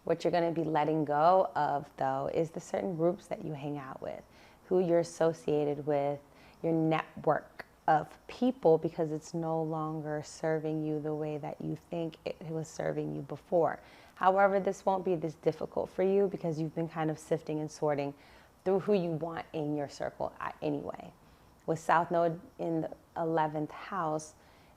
What you're going to be letting go of, though, is the certain groups that you hang out with, who you're associated with, your network of people, because it's no longer serving you the way that you think it was serving you before. However, this won't be this difficult for you because you've been kind of sifting and sorting through who you want in your circle anyway. With South Node in the 11th house,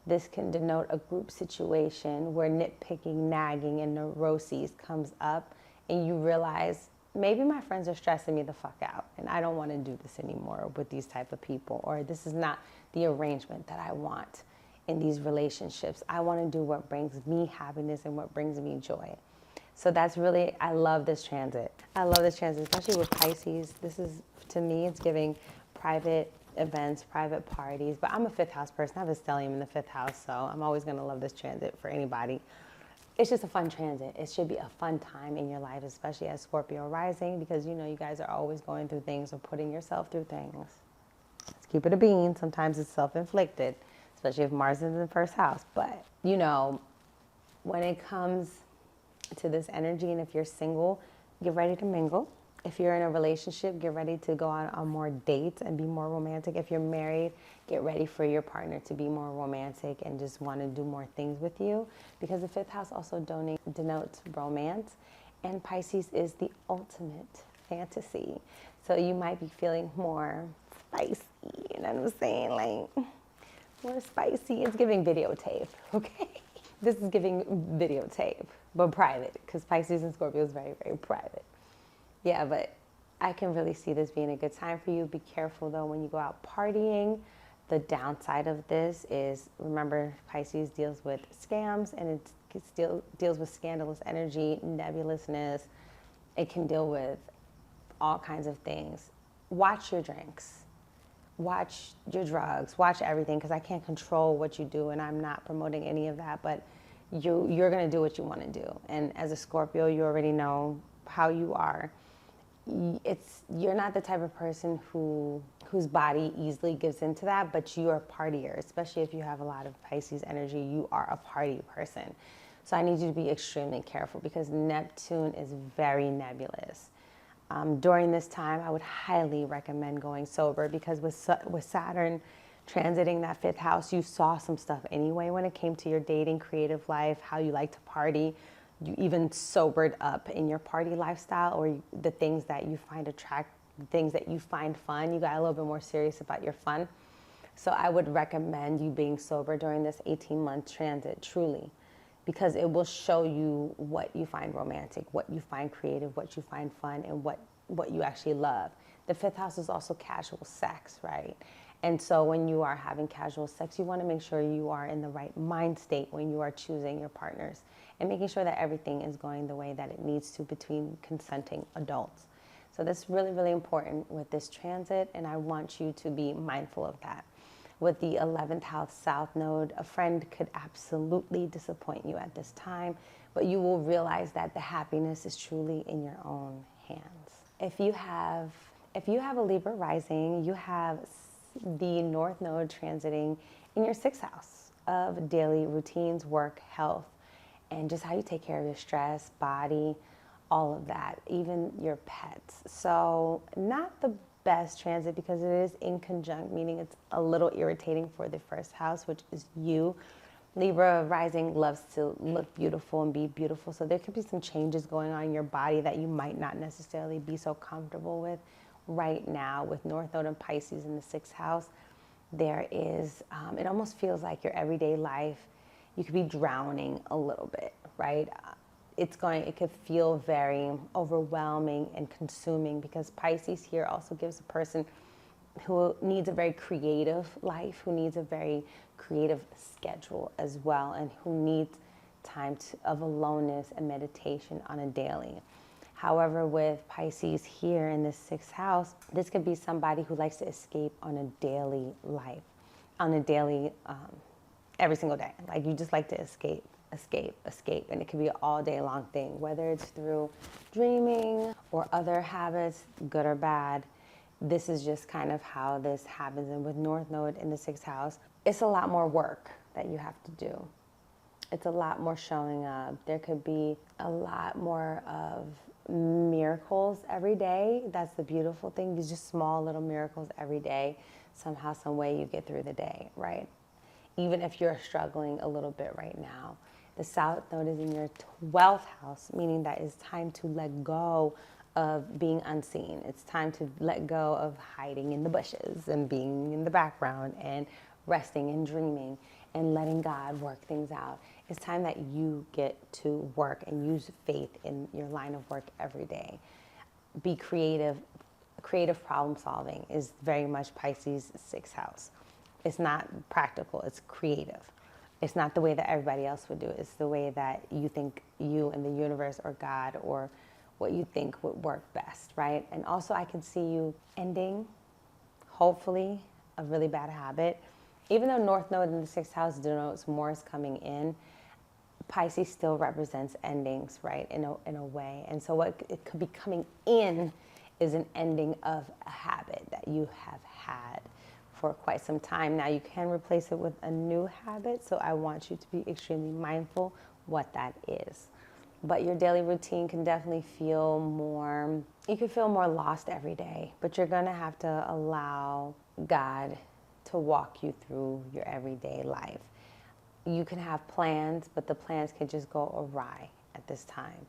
this can denote a group situation where nitpicking, nagging, and neuroses comes up and you realize, maybe my friends are stressing me the fuck out and I don't want to do this anymore with these type of people, or this is not the arrangement that I want in these relationships. I want to do what brings me happiness and what brings me joy. So that's really, I love this transit. I love this transit, especially with Pisces. This is, to me, it's giving private events, private parties, but I'm a 5th house person. I have a stellium in the 5th house, so I'm always going to love this transit for anybody. It's just a fun transit. It should be a fun time in your life, especially as Scorpio rising, because you know you guys are always going through things or putting yourself through things. Let's keep it a bean. Sometimes it's self-inflicted, especially if Mars is in the 1st house. But you know, when it comes to this energy, and if you're single, get ready to mingle. If you're in a relationship, get ready to go on more dates and be more romantic. If you're married, get ready for your partner to be more romantic and just want to do more things with you, because the 5th house also denotes romance, and Pisces is the ultimate fantasy. So you might be feeling more spicy, you know what I'm saying? Like, more spicy. It's giving videotape, okay? This is giving videotape, but private, because Pisces and Scorpio is very, very private. Yeah, but I can really see this being a good time for you. Be careful, though, when you go out partying. The downside of this is, remember, Pisces deals with scams, and it still deals with scandalous energy, nebulousness. It can deal with all kinds of things. Watch your drinks. Watch your drugs. Watch everything, because I can't control what you do, and I'm not promoting any of that, but you're going to do what you want to do. And as a Scorpio, you already know how you are. You're not the type of person whose body easily gives into that, but you are a partier, especially if you have a lot of Pisces energy. You are a party person. So I need you to be extremely careful, because Neptune is very nebulous. During this time, I would highly recommend going sober, because with Saturn transiting that 5th house, you saw some stuff anyway when it came to your dating, creative life, how you like to party. You even sobered up in your party lifestyle, or the things that you find attractive, the things that you find fun. You got a little bit more serious about your fun. So I would recommend you being sober during this 18-month transit, truly, because it will show you what you find romantic, what you find creative, what you find fun, and what you actually love. The 5th house is also casual sex, right? And so when you are having casual sex, you want to make sure you are in the right mind state when you are choosing your partners, and making sure that everything is going the way that it needs to between consenting adults. So that's really, really important with this transit, and I want you to be mindful of that. with the 11th house South Node, a friend could absolutely disappoint you at this time, but you will realize that the happiness is truly in your own hands. If you have a Libra rising, you have the North Node transiting in your 6th house of daily routines, work, health, and just how you take care of your stress, body, all of that, even your pets. So not the best transit because it is in conjunct, meaning it's a little irritating for the 1st house, which is you. Libra rising loves to look beautiful and be beautiful. So there could be some changes going on in your body that you might not necessarily be so comfortable with right now. With North Node and Pisces in the 6th house, there is, it almost feels like your everyday life, you could be drowning a little bit, right? It could feel very overwhelming and consuming because Pisces here also gives a person who needs a very creative life, who needs a very creative schedule as well, and who needs time of aloneness and meditation on a daily. However, with Pisces here in the 6th house, this could be somebody who likes to escape on a daily life, on a daily, every single day. Like you just like to escape. And it could be an all day long thing, whether it's through dreaming or other habits, good or bad. This is just kind of how this happens. And with North Node in the 6th house, it's a lot more work that you have to do. It's a lot more showing up. There could be a lot more of miracles every day. That's the beautiful thing. These just small little miracles every day. Somehow, some way you get through the day, right? Even if you're struggling a little bit right now. The South Node is in your 12th house, meaning that it's time to let go of being unseen. It's time to let go of hiding in the bushes and being in the background and resting and dreaming and letting God work things out. It's time that you get to work and use faith in your line of work every day. Be creative. Creative problem solving is very much Pisces' 6th house. It's not practical, it's creative. It's not the way that everybody else would do it. It's the way that you think you and the universe or God or what you think would work best, right? And also I can see you ending, hopefully, a really bad habit. Even though North Node in the 6th house denotes more is coming in, Pisces still represents endings, right, in a way. And so what it could be coming in is an ending of a habit that you have had for quite some time. Now you can replace it with a new habit, so I want you to be extremely mindful what that is. But your daily routine can definitely feel more, you can feel more lost every day, but you're gonna have to allow God to walk you through your everyday life. You can have plans, but the plans can just go awry at this time.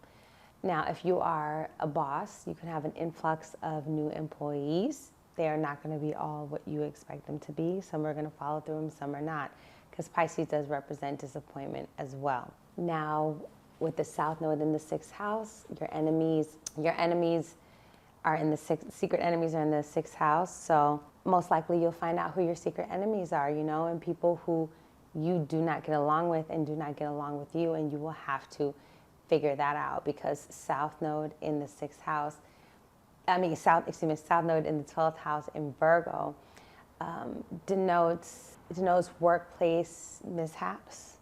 Now, if you are a boss, you can have an influx of new employees. They are not going to be all what you expect them to be. Some are going to follow through and some are not, because Pisces does represent disappointment as well. Now, with the South Node in the 6th house, your enemies are in the secret enemies are in the 6th house. So most likely you'll find out who your secret enemies are, you know, and people who you do not get along with and do not get along with you, and you will have to figure that out, because South Node in the 6th house, South Node in the 12th house in Virgo denotes workplace mishaps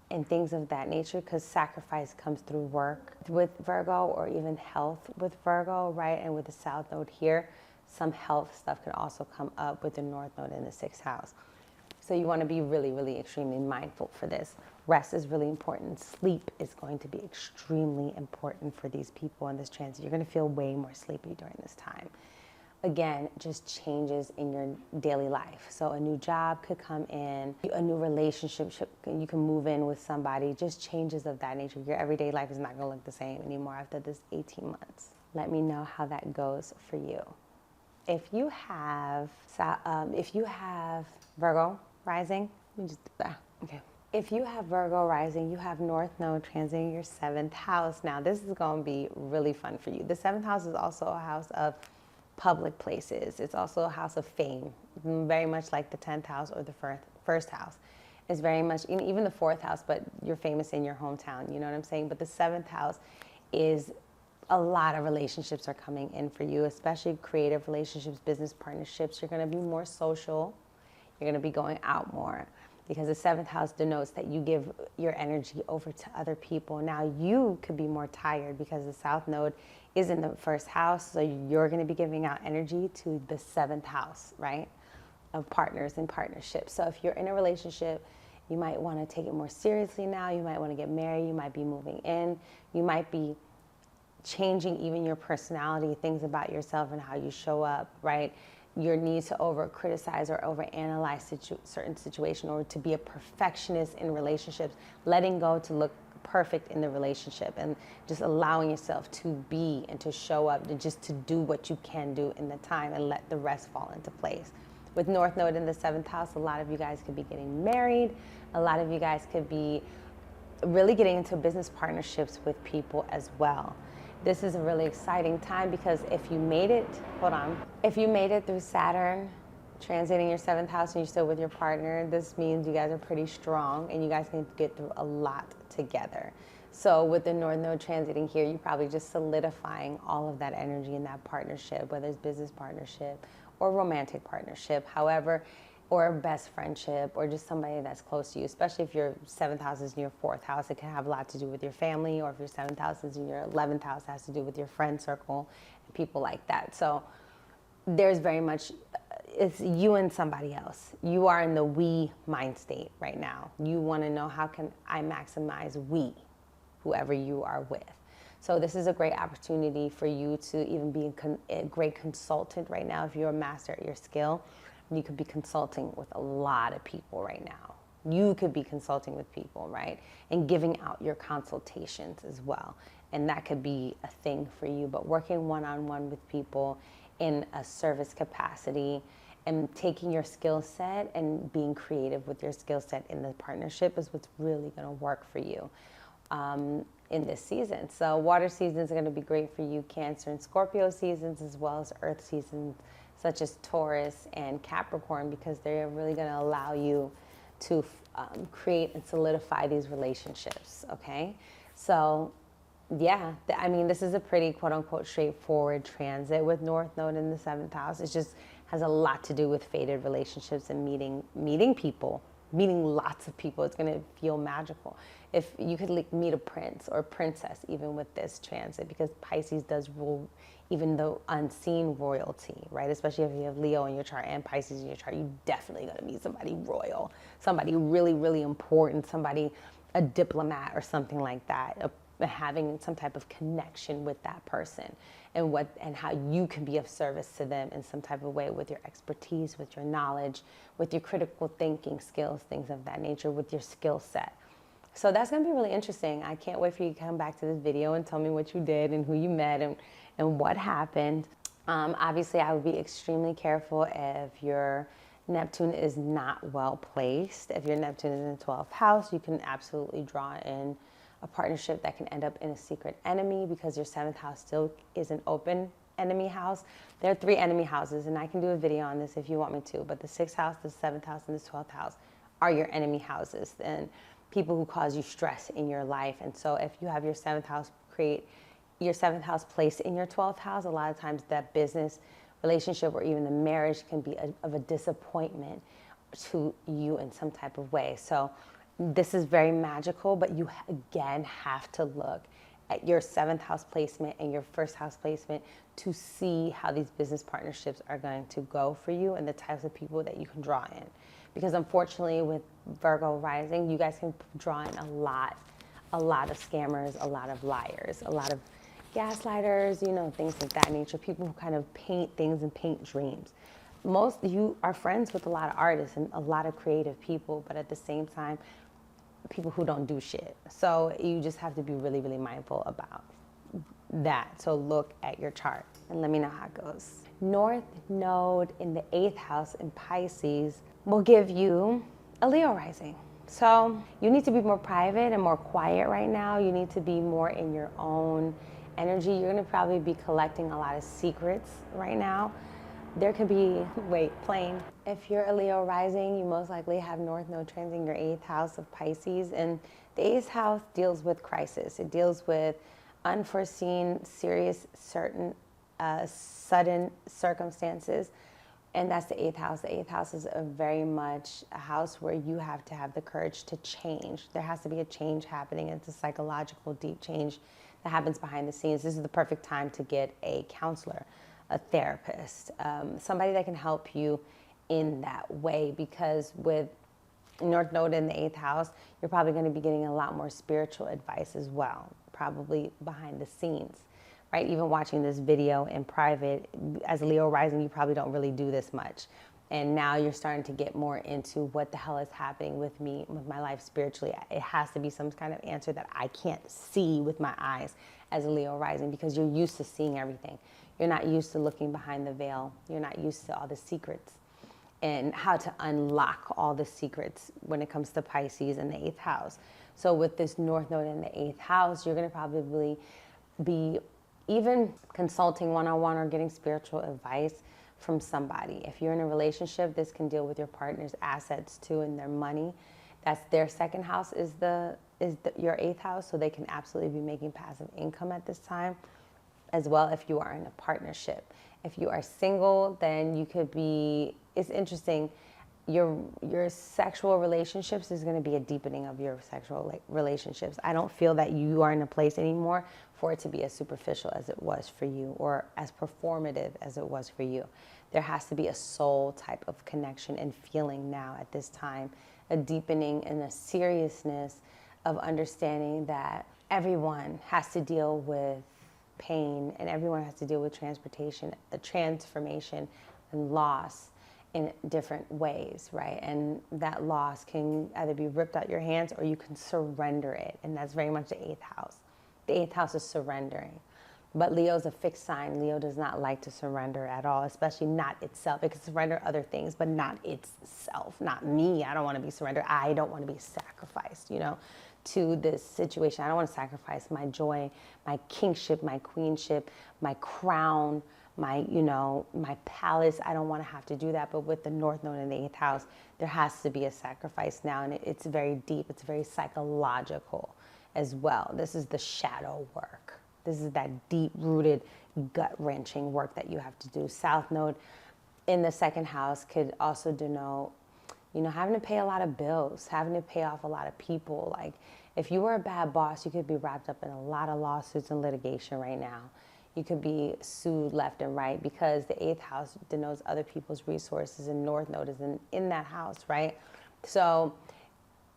and things of that nature, because sacrifice comes through work with Virgo, or even health with Virgo, right? And with the South Node here, some health stuff could also come up with the North Node in the 6th house. So you want to be really, really extremely mindful for this. Rest is really important. Sleep is going to be extremely important for these people in this transit. You're going to feel way more sleepy during this time. Again, just changes in your daily life. So a new job could come in, a new relationship, you can move in with somebody, just changes of that nature. Your everyday life is not going to look the same anymore after this 18 months. Let me know how that goes for you. If you have Virgo rising, If you have Virgo rising, you have North Node transiting your 7th house. Now, this is going to be really fun for you. The 7th house is also a house of public places. It's also a house of fame, very much like the 10th house or the first house. It's very much, even the 4th house, but you're famous in your hometown, you know what I'm saying? But the 7th house is a lot of relationships are coming in for you, especially creative relationships, business partnerships. You're going to be more social. You're going to be going out more, because the 7th house denotes that you give your energy over to other people. Now you could be more tired because the South Node is in the 1st house, so you're going to be giving out energy to the 7th house, right, of partners and partnerships. So if you're in a relationship, you might want to take it more seriously now. You might want to get married. You might be moving in. You might be changing even your personality, things about yourself and how you show up, right? Your need to over-criticize or over-analyze certain situation, or to be a perfectionist in relationships, letting go to look perfect in the relationship, and just allowing yourself to be and to show up, and just to do what you can do in the time and let the rest fall into place. With North Node in the 7th house, a lot of you guys could be getting married. A lot of you guys could be really getting into business partnerships with people as well. This is a really exciting time, because if you made it, if you made it through Saturn transiting your 7th house and you're still with your partner, this means you guys are pretty strong and you guys can get through a lot together. So with the North Node transiting here, you're probably just solidifying all of that energy in that partnership, whether it's business partnership or romantic partnership, however, or best friendship, or just somebody that's close to you, especially if your 7th house is in your 4th house. It can have a lot to do with your family, or if your 7th house is in your 11th house, it has to do with your friend circle and people like that. So there's very much, it's you and somebody else. You are in the we mind state right now. You want to know, how can I maximize we, whoever you are with. So this is a great opportunity for you to even be a great consultant right now. If you're a master at your skill, you could be consulting with a lot of people right now. You could be consulting with people, right? And giving out your consultations as well. And that could be a thing for you. But working one-on-one with people in a service capacity, and taking your skill set and being creative with your skill set in the partnership is what's really going to work for you in this season. So water seasons are going to be great for you, Cancer and Scorpio seasons, as well as earth seasons such as Taurus and Capricorn, because they're really going to allow you to create and solidify these relationships, okay? So yeah, I mean, this is a pretty quote-unquote straightforward transit with North Node in the 7th house. It just has a lot to do with fated relationships and meeting people, meeting lots of people. It's going to feel magical. If you could meet a prince or a princess even with this transit, because Pisces does rule even the unseen royalty, right? Especially if you have Leo in your chart and Pisces in your chart, you definitely going to meet somebody royal, somebody really, really important, somebody, a diplomat or something like that, having some type of connection with that person, and how you can be of service to them in some type of way with your expertise, with your knowledge, with your critical thinking skills, things of that nature, with your skill set. So that's going to be really interesting. I can't wait for you to come back to this video and tell me what you did and who you met and what happened. Obviously, I would be extremely careful if your Neptune is not well placed. If your Neptune is in the 12th house, you can absolutely draw in a partnership that can end up in a secret enemy, because your 7th house still is an open enemy house. There are 3 enemy houses, and I can do a video on this if you want me to, but the 6th house, the 7th house, and the 12th house are your enemy houses, and people who cause you stress in your life. And so if you have your 7th house your 7th house placed in your 12th house, a lot of times that business relationship or even the marriage can be of a disappointment to you in some type of way. So this is very magical, but you again have to look at your 7th house placement and your 1st house placement to see how these business partnerships are going to go for you and the types of people that you can draw in. Because unfortunately with Virgo rising, you guys can draw in a lot of scammers, a lot of liars, a lot of gaslighters, you know, things of that nature, people who kind of paint things and paint dreams. Most of you are friends with a lot of artists and a lot of creative people, but at the same time, people who don't do shit. So you just have to be really, really mindful about that. So look at your chart and let me know how it goes. North Node in the 8th house in Pisces will give you a Leo rising. So you need to be more private and more quiet right now. You need to be more in your own energy. You're going to probably be collecting a lot of secrets right now. There could be, plane. If you're a Leo rising, you most likely have North Node transiting your 8th house of Pisces. And the 8th house deals with crisis. It deals with unforeseen, serious, sudden circumstances. And that's the 8th house. The 8th house is very much a house where you have to have the courage to change. There has to be a change happening. It's a psychological, deep change that happens behind the scenes. This is the perfect time to get a counselor, a therapist, somebody that can help you in that way, because with North Node in the 8th house, you're probably going to be getting a lot more spiritual advice as well, probably behind the scenes, right? Even watching this video in private, as Leo rising, you probably don't really do this much. And now you're starting to get more into what the hell is happening with me, with my life spiritually. It has to be some kind of answer that I can't see with my eyes as a Leo rising, because you're used to seeing everything. You're not used to looking behind the veil. You're not used to all the secrets and how to unlock all the secrets when it comes to Pisces in the 8th house. So with this North Node in the 8th house, you're going to probably be even consulting one-on-one or getting spiritual advice from somebody. If you're in a relationship, this can deal with your partner's assets too and their money. That's their 2nd house is your 8th house, so they can absolutely be making passive income at this time as well if you are in a partnership. If you are single, then you could be, it's interesting, your sexual relationships is going to be a deepening of your sexual relationships. I don't feel that you are in a place anymore for it to be as superficial as it was for you, or as performative as it was for you. There has to be a soul type of connection and feeling now at this time, a deepening and a seriousness of understanding that everyone has to deal with pain, and everyone has to deal with transformation and loss in different ways, right? And that loss can either be ripped out your hands or you can surrender it. And that's very much the 8th house. The 8th house is surrendering. But Leo's a fixed sign. Leo does not like to surrender at all, especially not itself. It can surrender other things, but not itself. Not me. I don't want to be surrendered. I don't want to be sacrificed, you know, to this situation. I don't want to sacrifice my joy, my kingship, my queenship, my crown, my, you know, my palace. I don't want to have to do that. But with the North Node in the 8th house, there has to be a sacrifice now. And it's very deep. It's very psychological as well. This is the shadow work. This is that deep-rooted, gut-wrenching work that you have to do. South Node in the 2nd house could also denote, you know, having to pay a lot of bills, having to pay off a lot of people. Like, if you were a bad boss, you could be wrapped up in a lot of lawsuits and litigation right now. You could be sued left and right, because the 8th house denotes other people's resources, and North Node is in that house, right? So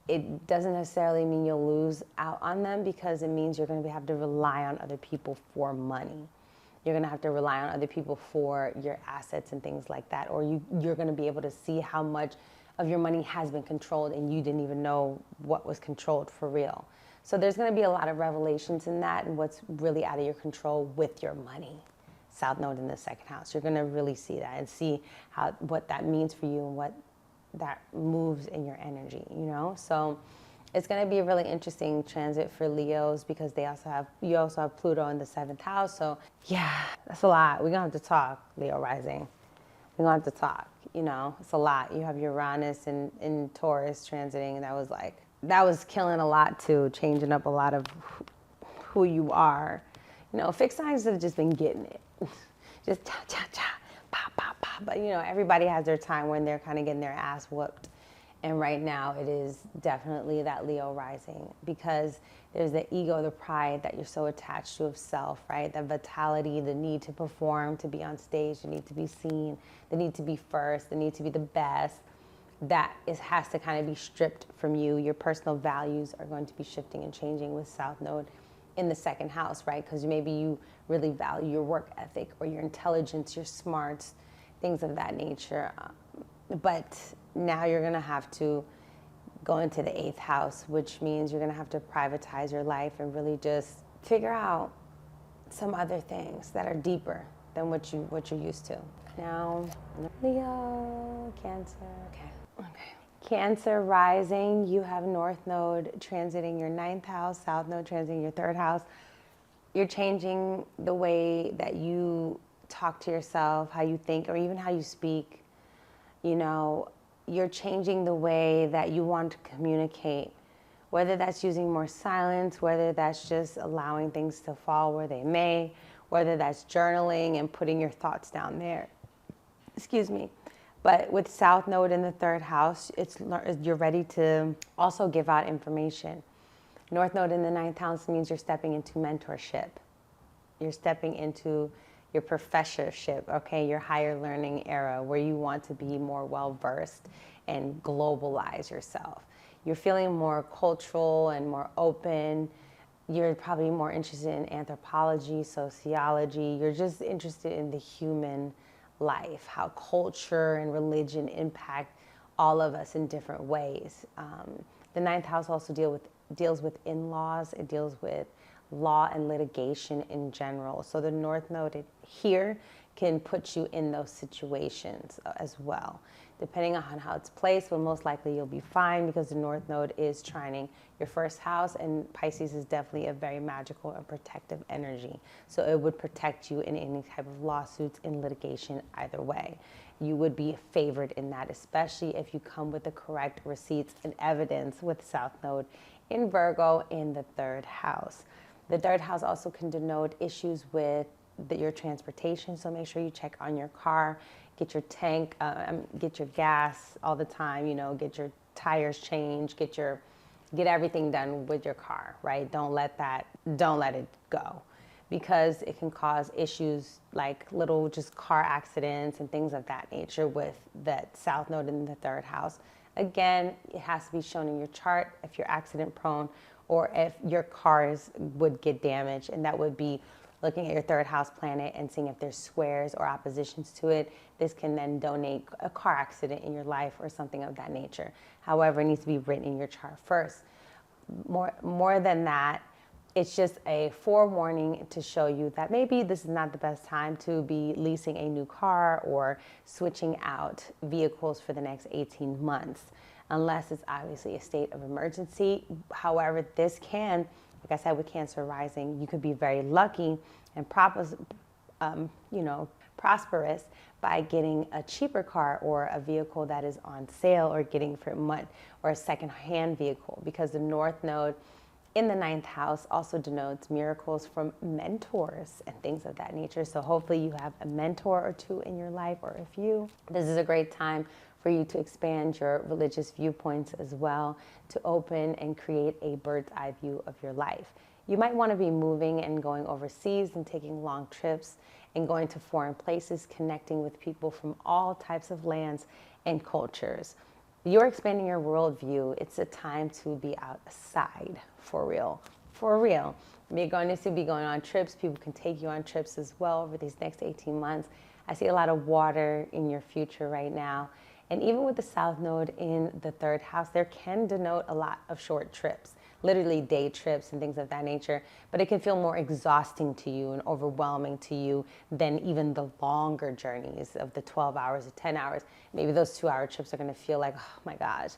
it doesn't necessarily mean you'll lose out on them, because it means you're going to have to rely on other people for money. You're going to have to rely on other people for your assets and things like that. Or you're going to be able to see how much of your money has been controlled and you didn't even know what was controlled for real. So there's going to be a lot of revelations in that, and what's really out of your control with your money. South Node in the 2nd house. You're going to really see that and see what that means for you and what that moves in your energy, you know? So it's going to be a really interesting transit for Leos, because you also have Pluto in the 7th house. So yeah, that's a lot. We're going to have to talk, Leo rising. We're going to have to talk, you know? It's a lot. You have Uranus in Taurus transiting, and that was killing a lot too, changing up a lot of who you are. You know, fixed signs have just been getting it. Just cha, cha, cha, pop, pop, pop. But, you know, everybody has their time when they're kind of getting their ass whooped. And right now it is definitely that Leo rising, because there's the ego, the pride that you're so attached to of self, right? The vitality, the need to perform, to be on stage, the need to be seen, the need to be first, the need to be the best. Has to kind of be stripped from you. Your personal values are going to be shifting and changing with South Node in the 2nd house, right? Because maybe you really value your work ethic or your intelligence, your smarts, things of that nature. But now you're going to have to go into the 8th house, which means you're going to have to privatize your life and really just figure out some other things that are deeper than what you're used to. Now, Leo, Cancer, okay. Cancer rising, you have North Node transiting your 9th house, South Node transiting your 3rd house. You're changing the way that you talk to yourself, how you think, or even how you speak. You know, you're changing the way that you want to communicate, whether that's using more silence, whether that's just allowing things to fall where they may, whether that's journaling and putting your thoughts down there. excuse me. But with South Node in the third house, you're ready to also give out information. North Node in the ninth house means you're stepping into mentorship. You're stepping into your professorship, okay, your higher learning era where you want to be more well-versed and globalize yourself. You're feeling more cultural and more open. You're probably more interested in anthropology, sociology. You're just interested in the human life, how culture and religion impact all of us in different ways. The ninth house also deals with in-laws. It deals with law and litigation in general. So the North Node here can put you in those situations as well. Depending on how it's placed, but most likely you'll be fine because the North Node is trining your first house, and Pisces is definitely a very magical and protective energy. So it would protect you in any type of lawsuits in litigation either way. You would be favored in that, especially if you come with the correct receipts and evidence with South Node in Virgo in the third house. The third house also can denote issues with your transportation, so make sure you check on your car, get your tank, get your gas all the time, you know, get your tires changed, get everything done with your car, right? Don't let it go, because it can cause issues like little just car accidents and things of that nature with that South Node in the third house. Again, it has to be shown in your chart if you're accident prone or if your cars would get damaged, and that would be looking at your third house planet and seeing if there's squares or oppositions to it. This can then donate a car accident in your life or something of that nature. However, it needs to be written in your chart first. More than that, it's just a forewarning to show you that maybe this is not the best time to be leasing a new car or switching out vehicles for the next 18 months, unless it's obviously a state of emergency. However, this can, like I said, with Cancer rising, you could be very lucky and prosperous by getting a cheaper car or a vehicle that is on sale, or getting or a second-hand vehicle, because the North Node in the ninth house also denotes miracles from mentors and things of that nature. So hopefully you have a mentor or two in your life, or a few. This is a great time for you to expand your religious viewpoints as well, to open and create a bird's eye view of your life. You might want to be moving and going overseas and taking long trips and going to foreign places, connecting with people from all types of lands and cultures. You're expanding your worldview. It's a time to be outside, for real, for real. You're going to be going on trips. People can take you on trips as well over these next 18 months. I see a lot of water in your future right now. And even with the South Node in the third house, there can denote a lot of short trips, literally day trips and things of that nature. But it can feel more exhausting to you and overwhelming to you than even the longer journeys of the 12 hours or 10 hours. Maybe those 2-hour trips are going to feel like, oh my gosh,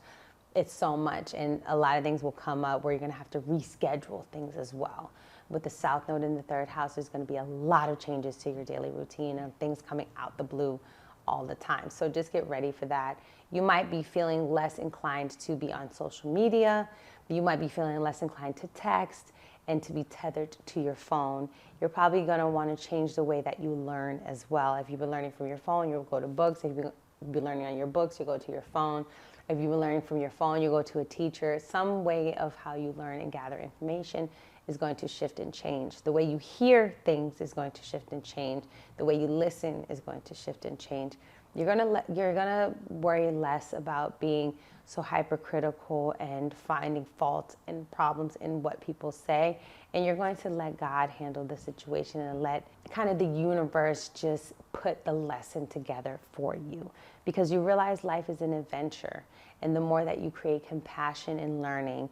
it's so much. And a lot of things will come up where you're going to have to reschedule things as well. With the South Node in the third house, there's going to be a lot of changes to your daily routine and things coming out the blue all the time. So just get ready for that. You might be feeling less inclined to be on social media. You might be feeling less inclined to text and to be tethered to your phone. You're probably going to want to change the way that you learn as well. If you've been learning from your phone, you'll go to books. If you've been learning on your books, you go to your phone. If you've been learning from your phone, you go to a teacher. Some way of how you learn and gather information is going to shift and change. The way you hear things is going to shift and change. The way you listen is going to shift and change. You're gonna worry less about being so hypercritical and finding fault and problems in what people say, and you're going to let God handle the situation and let kind of the universe just put the lesson together for you, because you realize life is an adventure, and the more that you create compassion in learning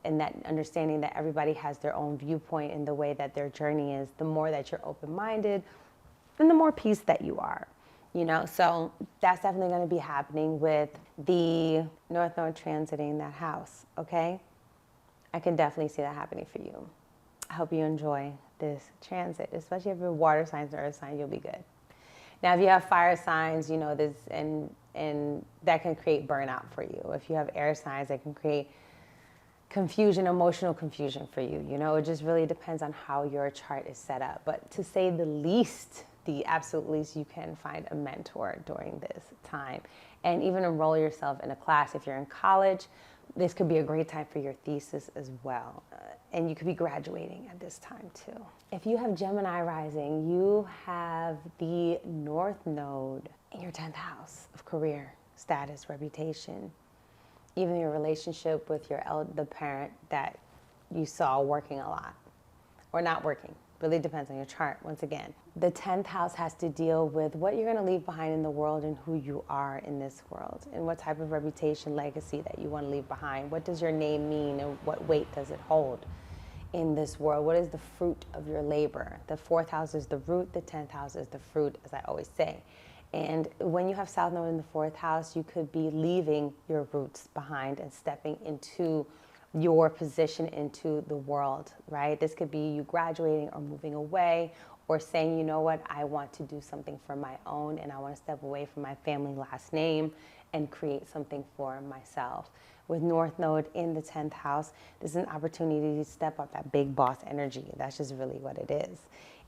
and that understanding that everybody has their own viewpoint in the way that their journey is, the more that you're open-minded, and the more peace that you are, you know? So that's definitely gonna be happening with the North Node transiting that house, okay? I can definitely see that happening for you. I hope you enjoy this transit, especially if you're water signs or earth signs, you'll be good. Now, if you have fire signs, you know this, and that can create burnout for you. If you have air signs, that can create confusion, emotional confusion for you. You know, it just really depends on how your chart is set up. But to say the least, the absolute least, you can find a mentor during this time. And even enroll yourself in a class. If you're in college, this could be a great time for your thesis as well. And you could be graduating at this time too. If you have Gemini rising, you have the North Node in your 10th house of career, status, reputation, even your relationship with the parent that you saw working a lot or not working. Really depends on your chart. Once again, the 10th house has to deal with what you're going to leave behind in the world and who you are in this world and what type of reputation, legacy that you want to leave behind. What does your name mean and what weight does it hold in this world? What is the fruit of your labor? The 4th house is the root, the 10th house is the fruit, as I always say. And when you have South Node in the 4th house, you could be leaving your roots behind and stepping into your position into the world, right? This could be you graduating or moving away or saying, you know what, I want to do something for my own and I want to step away from my family last name and create something for myself. With North Node in the 10th house, this is an opportunity to step up that big boss energy. That's just really what it is.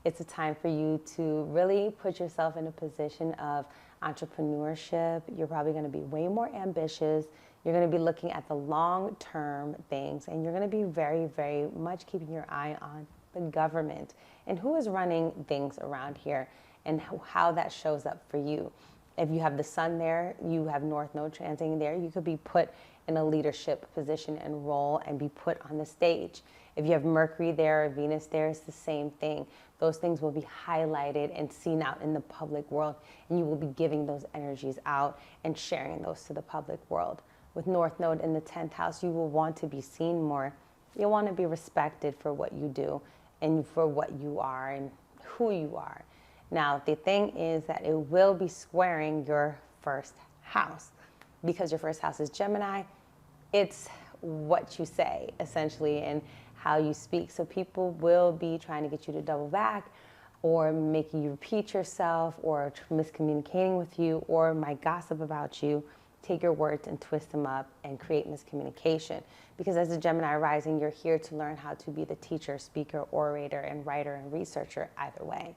It's a time for you to really put yourself in a position of entrepreneurship. You're probably going to be way more ambitious. You're going to be looking at the long-term things, and you're going to be very, very much keeping your eye on the government and who is running things around here and how that shows up for you. If you have the sun there, you have North Node transiting there, you could be put in a leadership position and role and be put on the stage. If you have Mercury there or Venus there, it's the same thing. Those things will be highlighted and seen out in the public world, and you will be giving those energies out and sharing those to the public world. With North Node in the 10th house, you will want to be seen more. You'll want to be respected for what you do and for what you are and who you are. Now, the thing is that it will be squaring your 1st house. Because your 1st house is Gemini, it's what you say, essentially, and how you speak. So people will be trying to get you to double back or making you repeat yourself or miscommunicating with you or might gossip about you. Take your words and twist them up and create miscommunication. Because as a Gemini rising, you're here to learn how to be the teacher, speaker, orator, and writer and researcher either way.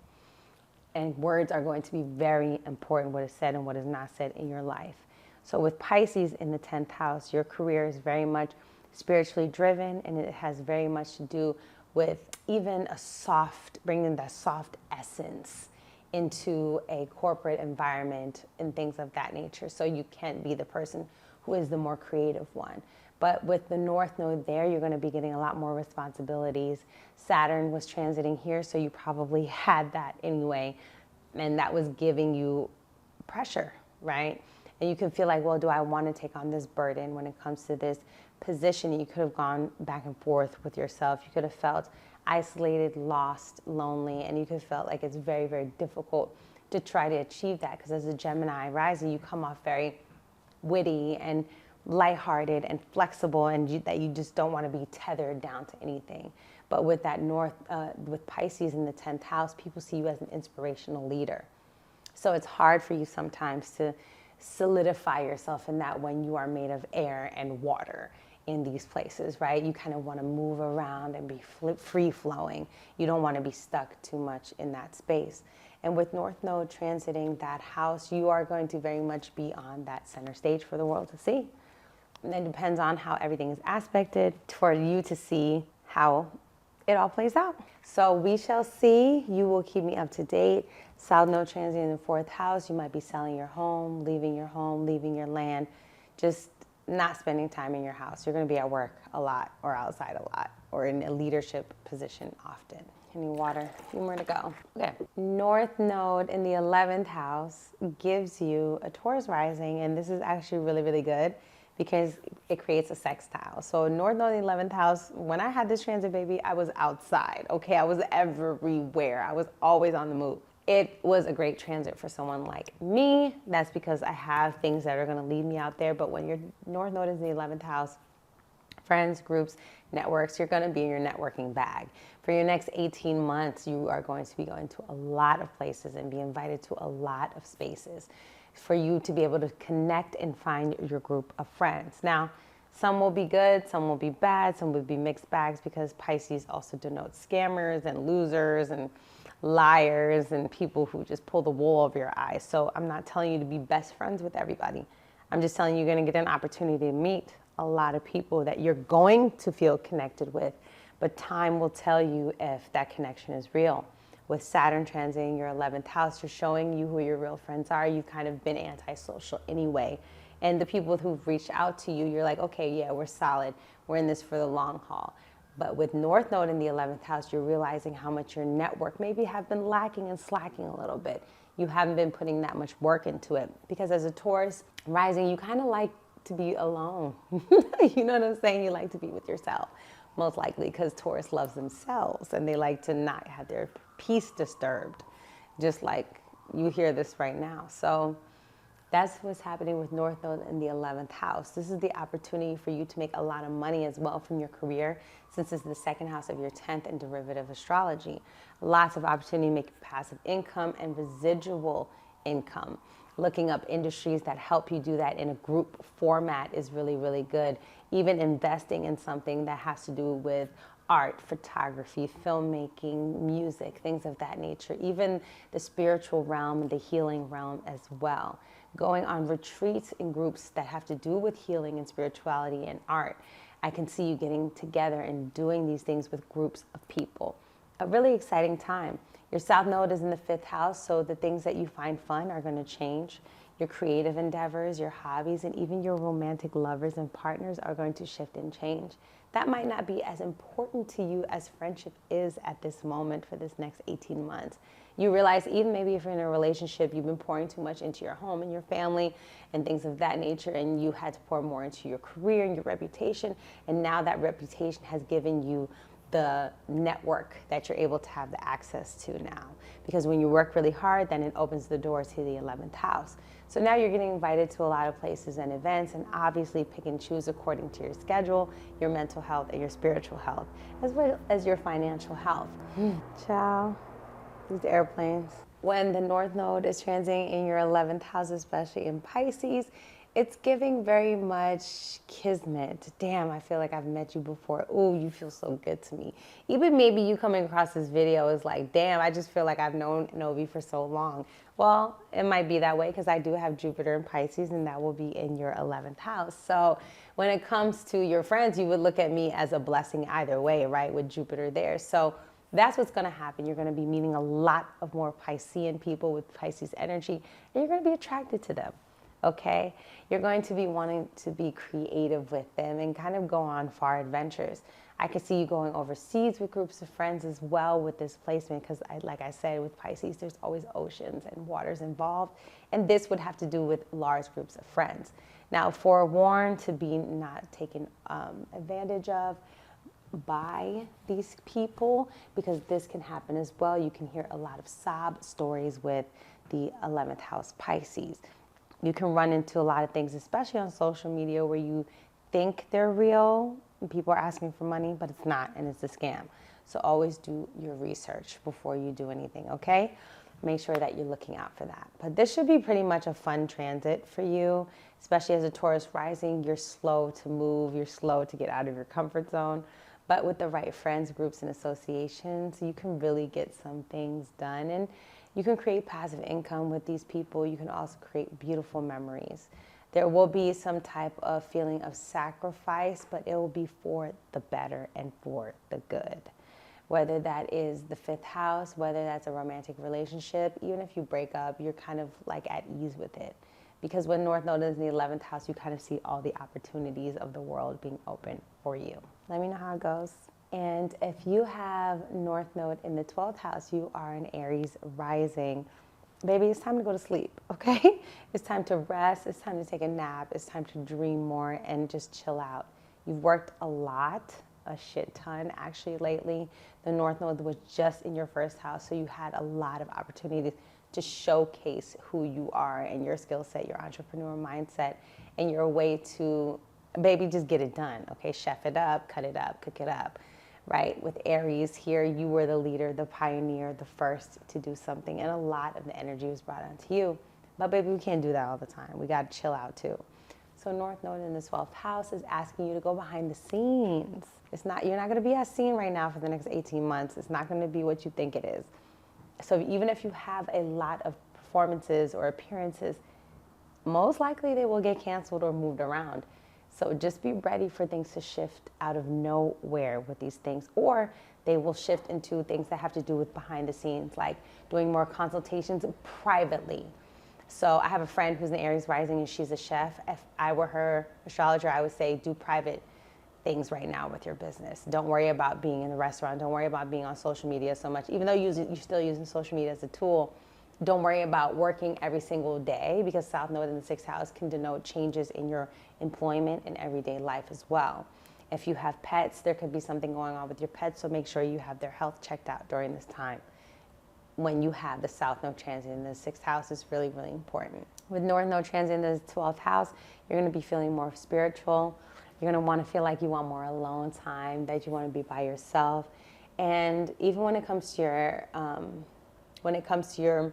And words are going to be very important, what is said and what is not said in your life. So with Pisces in the 10th house, your career is very much spiritually driven, and it has very much to do with even bringing that soft essence into a corporate environment and things of that nature. So you can't be the person who is the more creative one. But with the North Node there, you're going to be getting a lot more responsibilities. Saturn was transiting here, so you probably had that anyway. And that was giving you pressure, right? And you can feel like, well, do I want to take on this burden when it comes to this position? You could have gone back and forth with yourself. You could have felt isolated, lost, lonely, and you could have felt like it's very, very difficult to try to achieve that. Because as a Gemini rising, you come off very witty and lighthearted and flexible, and that you just don't want to be tethered down to anything. But with that with Pisces in the 10th house, people see you as an inspirational leader. So it's hard for you sometimes to solidify yourself in that when you are made of air and water in these places, right? You kind of want to move around and be free-flowing. You don't want to be stuck too much in that space. And with North Node transiting that house, you are going to very much be on that center stage for the world to see. And it depends on how everything is aspected for you to see how it all plays out. So we shall see. You will keep me up to date. South Node transiting in the 4th house. You might be selling your home, leaving your land, just not spending time in your house. You're going to be at work a lot or outside a lot or in a leadership position often. Any water? A few more to go. Okay. North Node in the 11th house gives you a Taurus rising, and this is actually really, really good because it creates a sextile. So North Node in the 11th house, when I had this transit, baby, I was outside, okay? I was everywhere. I was always on the move. It was a great transit for someone like me. That's because I have things that are going to lead me out there. But when your North Node is in the 11th house, friends, groups, networks, you're going to be in your networking bag. For your next 18 months, you are going to be going to a lot of places and be invited to a lot of spaces for you to be able to connect and find your group of friends. Now, some will be good, some will be bad, some will be mixed bags because Pisces also denotes scammers and losers and liars and people who just pull the wool over your eyes. So I'm not telling you to be best friends with everybody. I'm just telling you you're going to get an opportunity to meet a lot of people that you're going to feel connected with, but time will tell you if that connection is real. With Saturn transiting your 11th house, you're showing you who your real friends are. You've kind of been antisocial anyway. And the people who've reached out to you, you're like, okay, yeah, we're solid. We're in this for the long haul. But with North Node in the 11th house, you're realizing how much your network maybe have been lacking and slacking a little bit. You haven't been putting that much work into it. Because as a Taurus rising, you kind of like to be alone. You know what I'm saying? You like to be with yourself, most likely, because Taurus loves themselves and they like to not have their peace disturbed, just like you hear this right now. So that's what's happening with North Node in the 11th house. This is the opportunity for you to make a lot of money as well from your career, since it's the second house of your 10th in derivative astrology. Lots of opportunity to make passive income and residual income. Looking up industries that help you do that in a group format is really, really good. Even investing in something that has to do with art, photography, filmmaking, music, things of that nature. Even the spiritual realm and the healing realm as well. Going on retreats in groups that have to do with healing and spirituality and art. I can see you getting together and doing these things with groups of people. A really exciting time. Your South Node is in the 5th house, so the things that you find fun are going to change. Your creative endeavors, your hobbies, and even your romantic lovers and partners are going to shift and change. That might not be as important to you as friendship is at this moment for this next 18 months. You realize even maybe if you're in a relationship, you've been pouring too much into your home and your family and things of that nature, and you had to pour more into your career and your reputation, and now that reputation has given you the network that you're able to have the access to now. Because when you work really hard, then it opens the door to the 11th house. So now you're getting invited to a lot of places and events, and obviously pick and choose according to your schedule, your mental health, and your spiritual health, as well as your financial health. Ciao. These airplanes. When the North Node is transiting in your 11th house, especially in Pisces, it's giving very much kismet. Damn, I feel like I've met you before. Ooh, you feel so good to me. Even maybe you coming across this video is like, damn, I just feel like I've known Novi for so long. Well, it might be that way because I do have Jupiter in Pisces, and that will be in your 11th house. So when it comes to your friends, you would look at me as a blessing either way, right, with Jupiter there. So that's what's going to happen. You're going to be meeting a lot of more Piscean people with Pisces energy, and you're going to be attracted to them. Okay, you're going to be wanting to be creative with them and kind of go on far adventures. I can see you going overseas with groups of friends as well with this placement, because like I said, with Pisces, there's always oceans and waters involved, and this would have to do with large groups of friends. Now, forewarned to be not taken advantage of by these people, because this can happen as well. You can hear a lot of sob stories with the 11th house Pisces. You can run into a lot of things, especially on social media, where you think they're real and people are asking for money, but it's not, and it's a scam. So always do your research before you do anything, okay? Make sure that you're looking out for that. But this should be pretty much a fun transit for you, especially as a Taurus rising. You're slow to move, you're slow to get out of your comfort zone. But with the right friends, groups, and associations, you can really get some things done. And you can create passive income with these people. You can also create beautiful memories. There will be some type of feeling of sacrifice, but it will be for the better and for the good. Whether that is the 5th house, whether that's a romantic relationship, even if you break up, you're kind of like at ease with it. Because when North Node is in the 11th house, you kind of see all the opportunities of the world being open for you. Let me know how it goes. And if you have North Node in the 12th house, you are an Aries rising. Baby, it's time to go to sleep, okay? It's time to rest. It's time to take a nap. It's time to dream more and just chill out. You've worked a lot, a shit ton actually lately. The North Node was just in your 1st house, so you had a lot of opportunities to showcase who you are and your skill set, your entrepreneur mindset, and your way to, baby, just get it done, okay? Chef it up, cut it up, cook it up, right? With Aries here, you were the leader, the pioneer, the first to do something, and a lot of the energy was brought onto you. But baby, we can't do that all the time. We got to chill out too. So North Node in the 12th house is asking you to go behind the scenes. It's not, you're not going to be as seen right now for the next 18 months. It's not going to be what you think it is. So even if you have a lot of performances or appearances, most likely they will get canceled or moved around. So just be ready for things to shift out of nowhere with these things, or they will shift into things that have to do with behind the scenes, like doing more consultations privately. So I have a friend who's an Aries rising and she's a chef. If I were her astrologer, I would say do private things right now with your business. Don't worry about being in the restaurant. Don't worry about being on social media so much. Even though you're still using social media as a tool, don't worry about working every single day, because South Node in the 6th house can denote changes in your employment and everyday life as well. If you have pets, there could be something going on with your pets, so make sure you have their health checked out during this time. When you have the South Node transit in the 6th house, is really, really important. With North Node transit in the 12th house, you're going to be feeling more spiritual. You're going to want to feel like you want more alone time, that you want to be by yourself. And even when it comes to your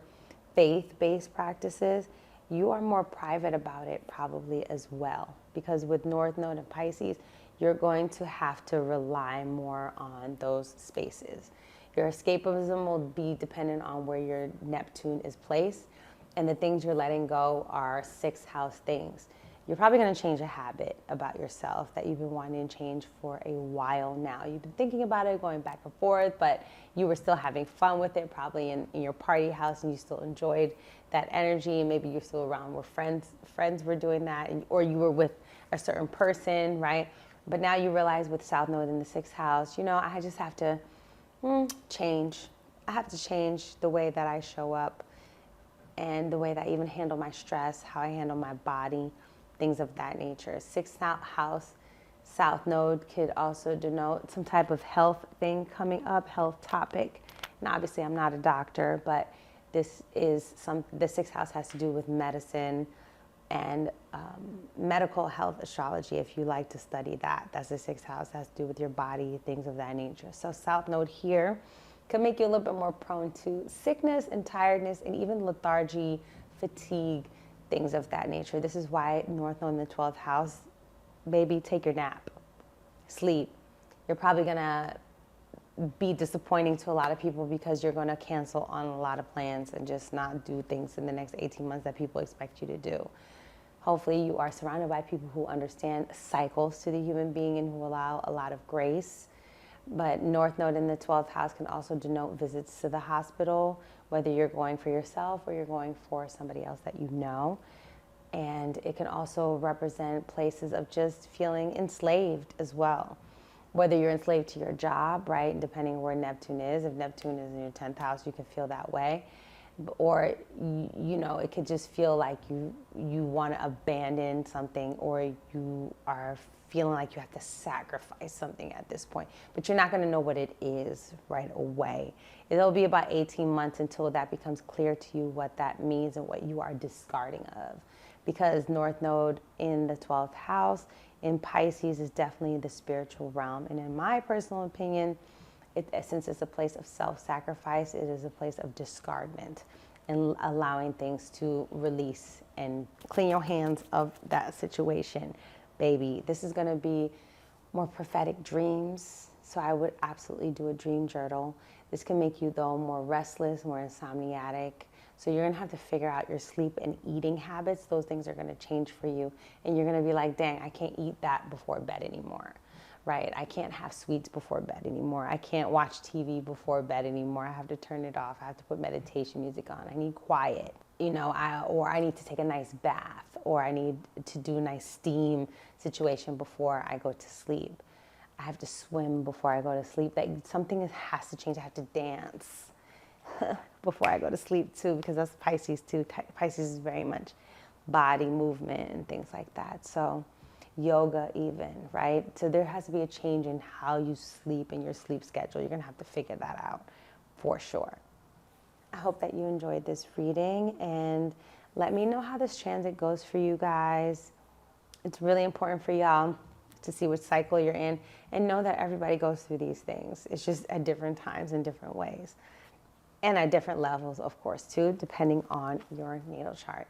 faith-based practices, you are more private about it probably as well. Because with North Node and Pisces, you're going to have to rely more on those spaces. Your escapism will be dependent on where your Neptune is placed, and the things you're letting go are 6th house things. You're probably going to change a habit about yourself that you've been wanting to change for a while now. You've been thinking about it, going back and forth, but you were still having fun with it, probably in your party house, and you still enjoyed that energy. Maybe you're still around where friends were doing that, or you were with a certain person, right? But now you realize with South Node in the 6th house, I just have to change. I have to change the way that I show up and the way that I even handle my stress, how I handle my body, things of that nature. 6th house, South Node could also denote some type of health thing coming up, health topic. And obviously I'm not a doctor, but the 6th house has to do with medicine and medical health astrology, if you like to study that. That's the 6th house, has to do with your body, things of that nature. So South Node here can make you a little bit more prone to sickness and tiredness and even lethargy, fatigue, things of that nature. This is why North Node in the 12th house, baby, take your nap, sleep. You're probably gonna be disappointing to a lot of people because you're gonna cancel on a lot of plans and just not do things in the next 18 months that people expect you to do. Hopefully you are surrounded by people who understand cycles to the human being and who allow a lot of grace. But North Node in the 12th house can also denote visits to the hospital, whether you're going for yourself or you're going for somebody else that you know. And it can also represent places of just feeling enslaved as well. Whether you're enslaved to your job, right, depending on where Neptune is. If Neptune is in your 10th house, you can feel that way. Or, it could just feel like you want to abandon something, or you are feeling like you have to sacrifice something at this point. But you're not going to know what it is right away. It'll be about 18 months until that becomes clear to you what that means and what you are discarding of. Because North Node in the 12th house in Pisces is definitely the spiritual realm. And in my personal opinion, since it's a place of self-sacrifice, it is a place of discardment and allowing things to release and clean your hands of that situation. Baby, this is going to be more prophetic dreams. So I would absolutely do a dream journal. This can make you, though, more restless, more insomniatic. So you're going to have to figure out your sleep and eating habits. Those things are going to change for you. And you're going to be like, dang, I can't eat that before bed anymore. Right? I can't have sweets before bed anymore. I can't watch TV before bed anymore. I have to turn it off. I have to put meditation music on. I need quiet. Or I need to take a nice bath, or I need to do a nice steam situation before I go to sleep. I have to swim before I go to sleep. Like, something has to change. I have to dance before I go to sleep too, because that's Pisces too. Pisces is very much body movement and things like that. So yoga even, right? So there has to be a change in how you sleep and your sleep schedule. You're going to have to figure that out for sure. I hope that you enjoyed this reading, and let me know how this transit goes for you guys. It's really important for y'all to see which cycle you're in and know that everybody goes through these things. It's just at different times in different ways and at different levels, of course, too, depending on your natal chart.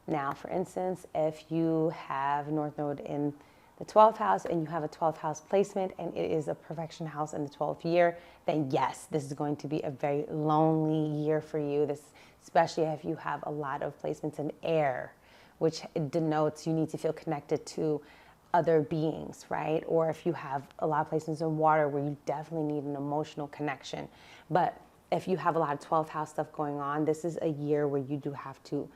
Now, for instance, if you have North Node in the 12th house and you have a 12th house placement and it is a perfection house in the 12th year, then yes, this is going to be a very lonely year for you. This, especially if you have a lot of placements in air, which denotes you need to feel connected to other beings, right? Or if you have a lot of placements in water where you definitely need an emotional connection. But if you have a lot of 12th house stuff going on, this is a year where you do have to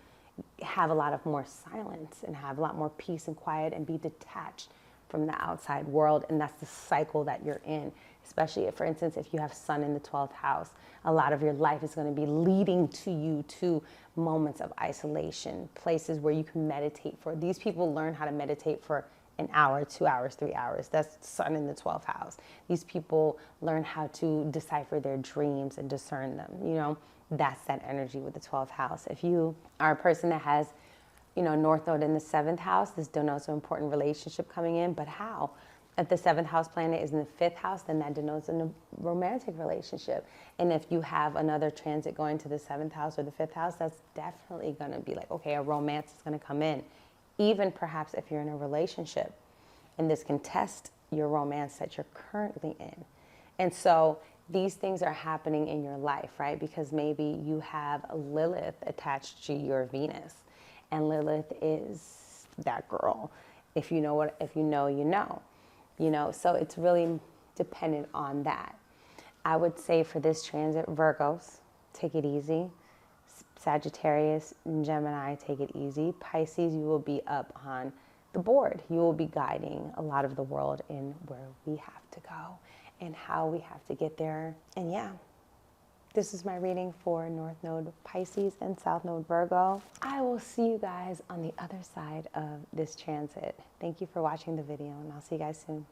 have a lot of more silence and have a lot more peace and quiet and be detached from the outside world. And that's the cycle that you're in, especially if, for instance, if you have sun in the 12th house, a lot of your life is going to be leading to you to moments of isolation, places where you can meditate. For these people learn how to meditate for an hour, 2 hours, 3 hours. That's sun in the 12th house. These people learn how to decipher their dreams and discern them. You know, that's that energy with the 12th house. If you are a person that has, you know, North Node in the 7th house, this denotes an important relationship coming in. But how? If the 7th house planet is in the 5th house, then that denotes a romantic relationship. And if you have another transit going to the 7th house or the 5th house, that's definitely going to be like, okay, a romance is going to come in. Even perhaps if you're in a relationship, and this can test your romance that you're currently in. And so these things are happening in your life, right? Because maybe you have a Lilith attached to your Venus, and Lilith is that girl. If you know what, if you know, you know. You know, so it's really dependent on that. I would say for this transit, Virgos, take it easy. Sagittarius and Gemini, take it easy. Pisces, you will be up on the board. You will be guiding a lot of the world in where we have to go and how we have to get there. And yeah, this is my reading for North Node Pisces and South Node Virgo. I will see you guys on the other side of this transit. Thank you for watching the video, and I'll see you guys soon.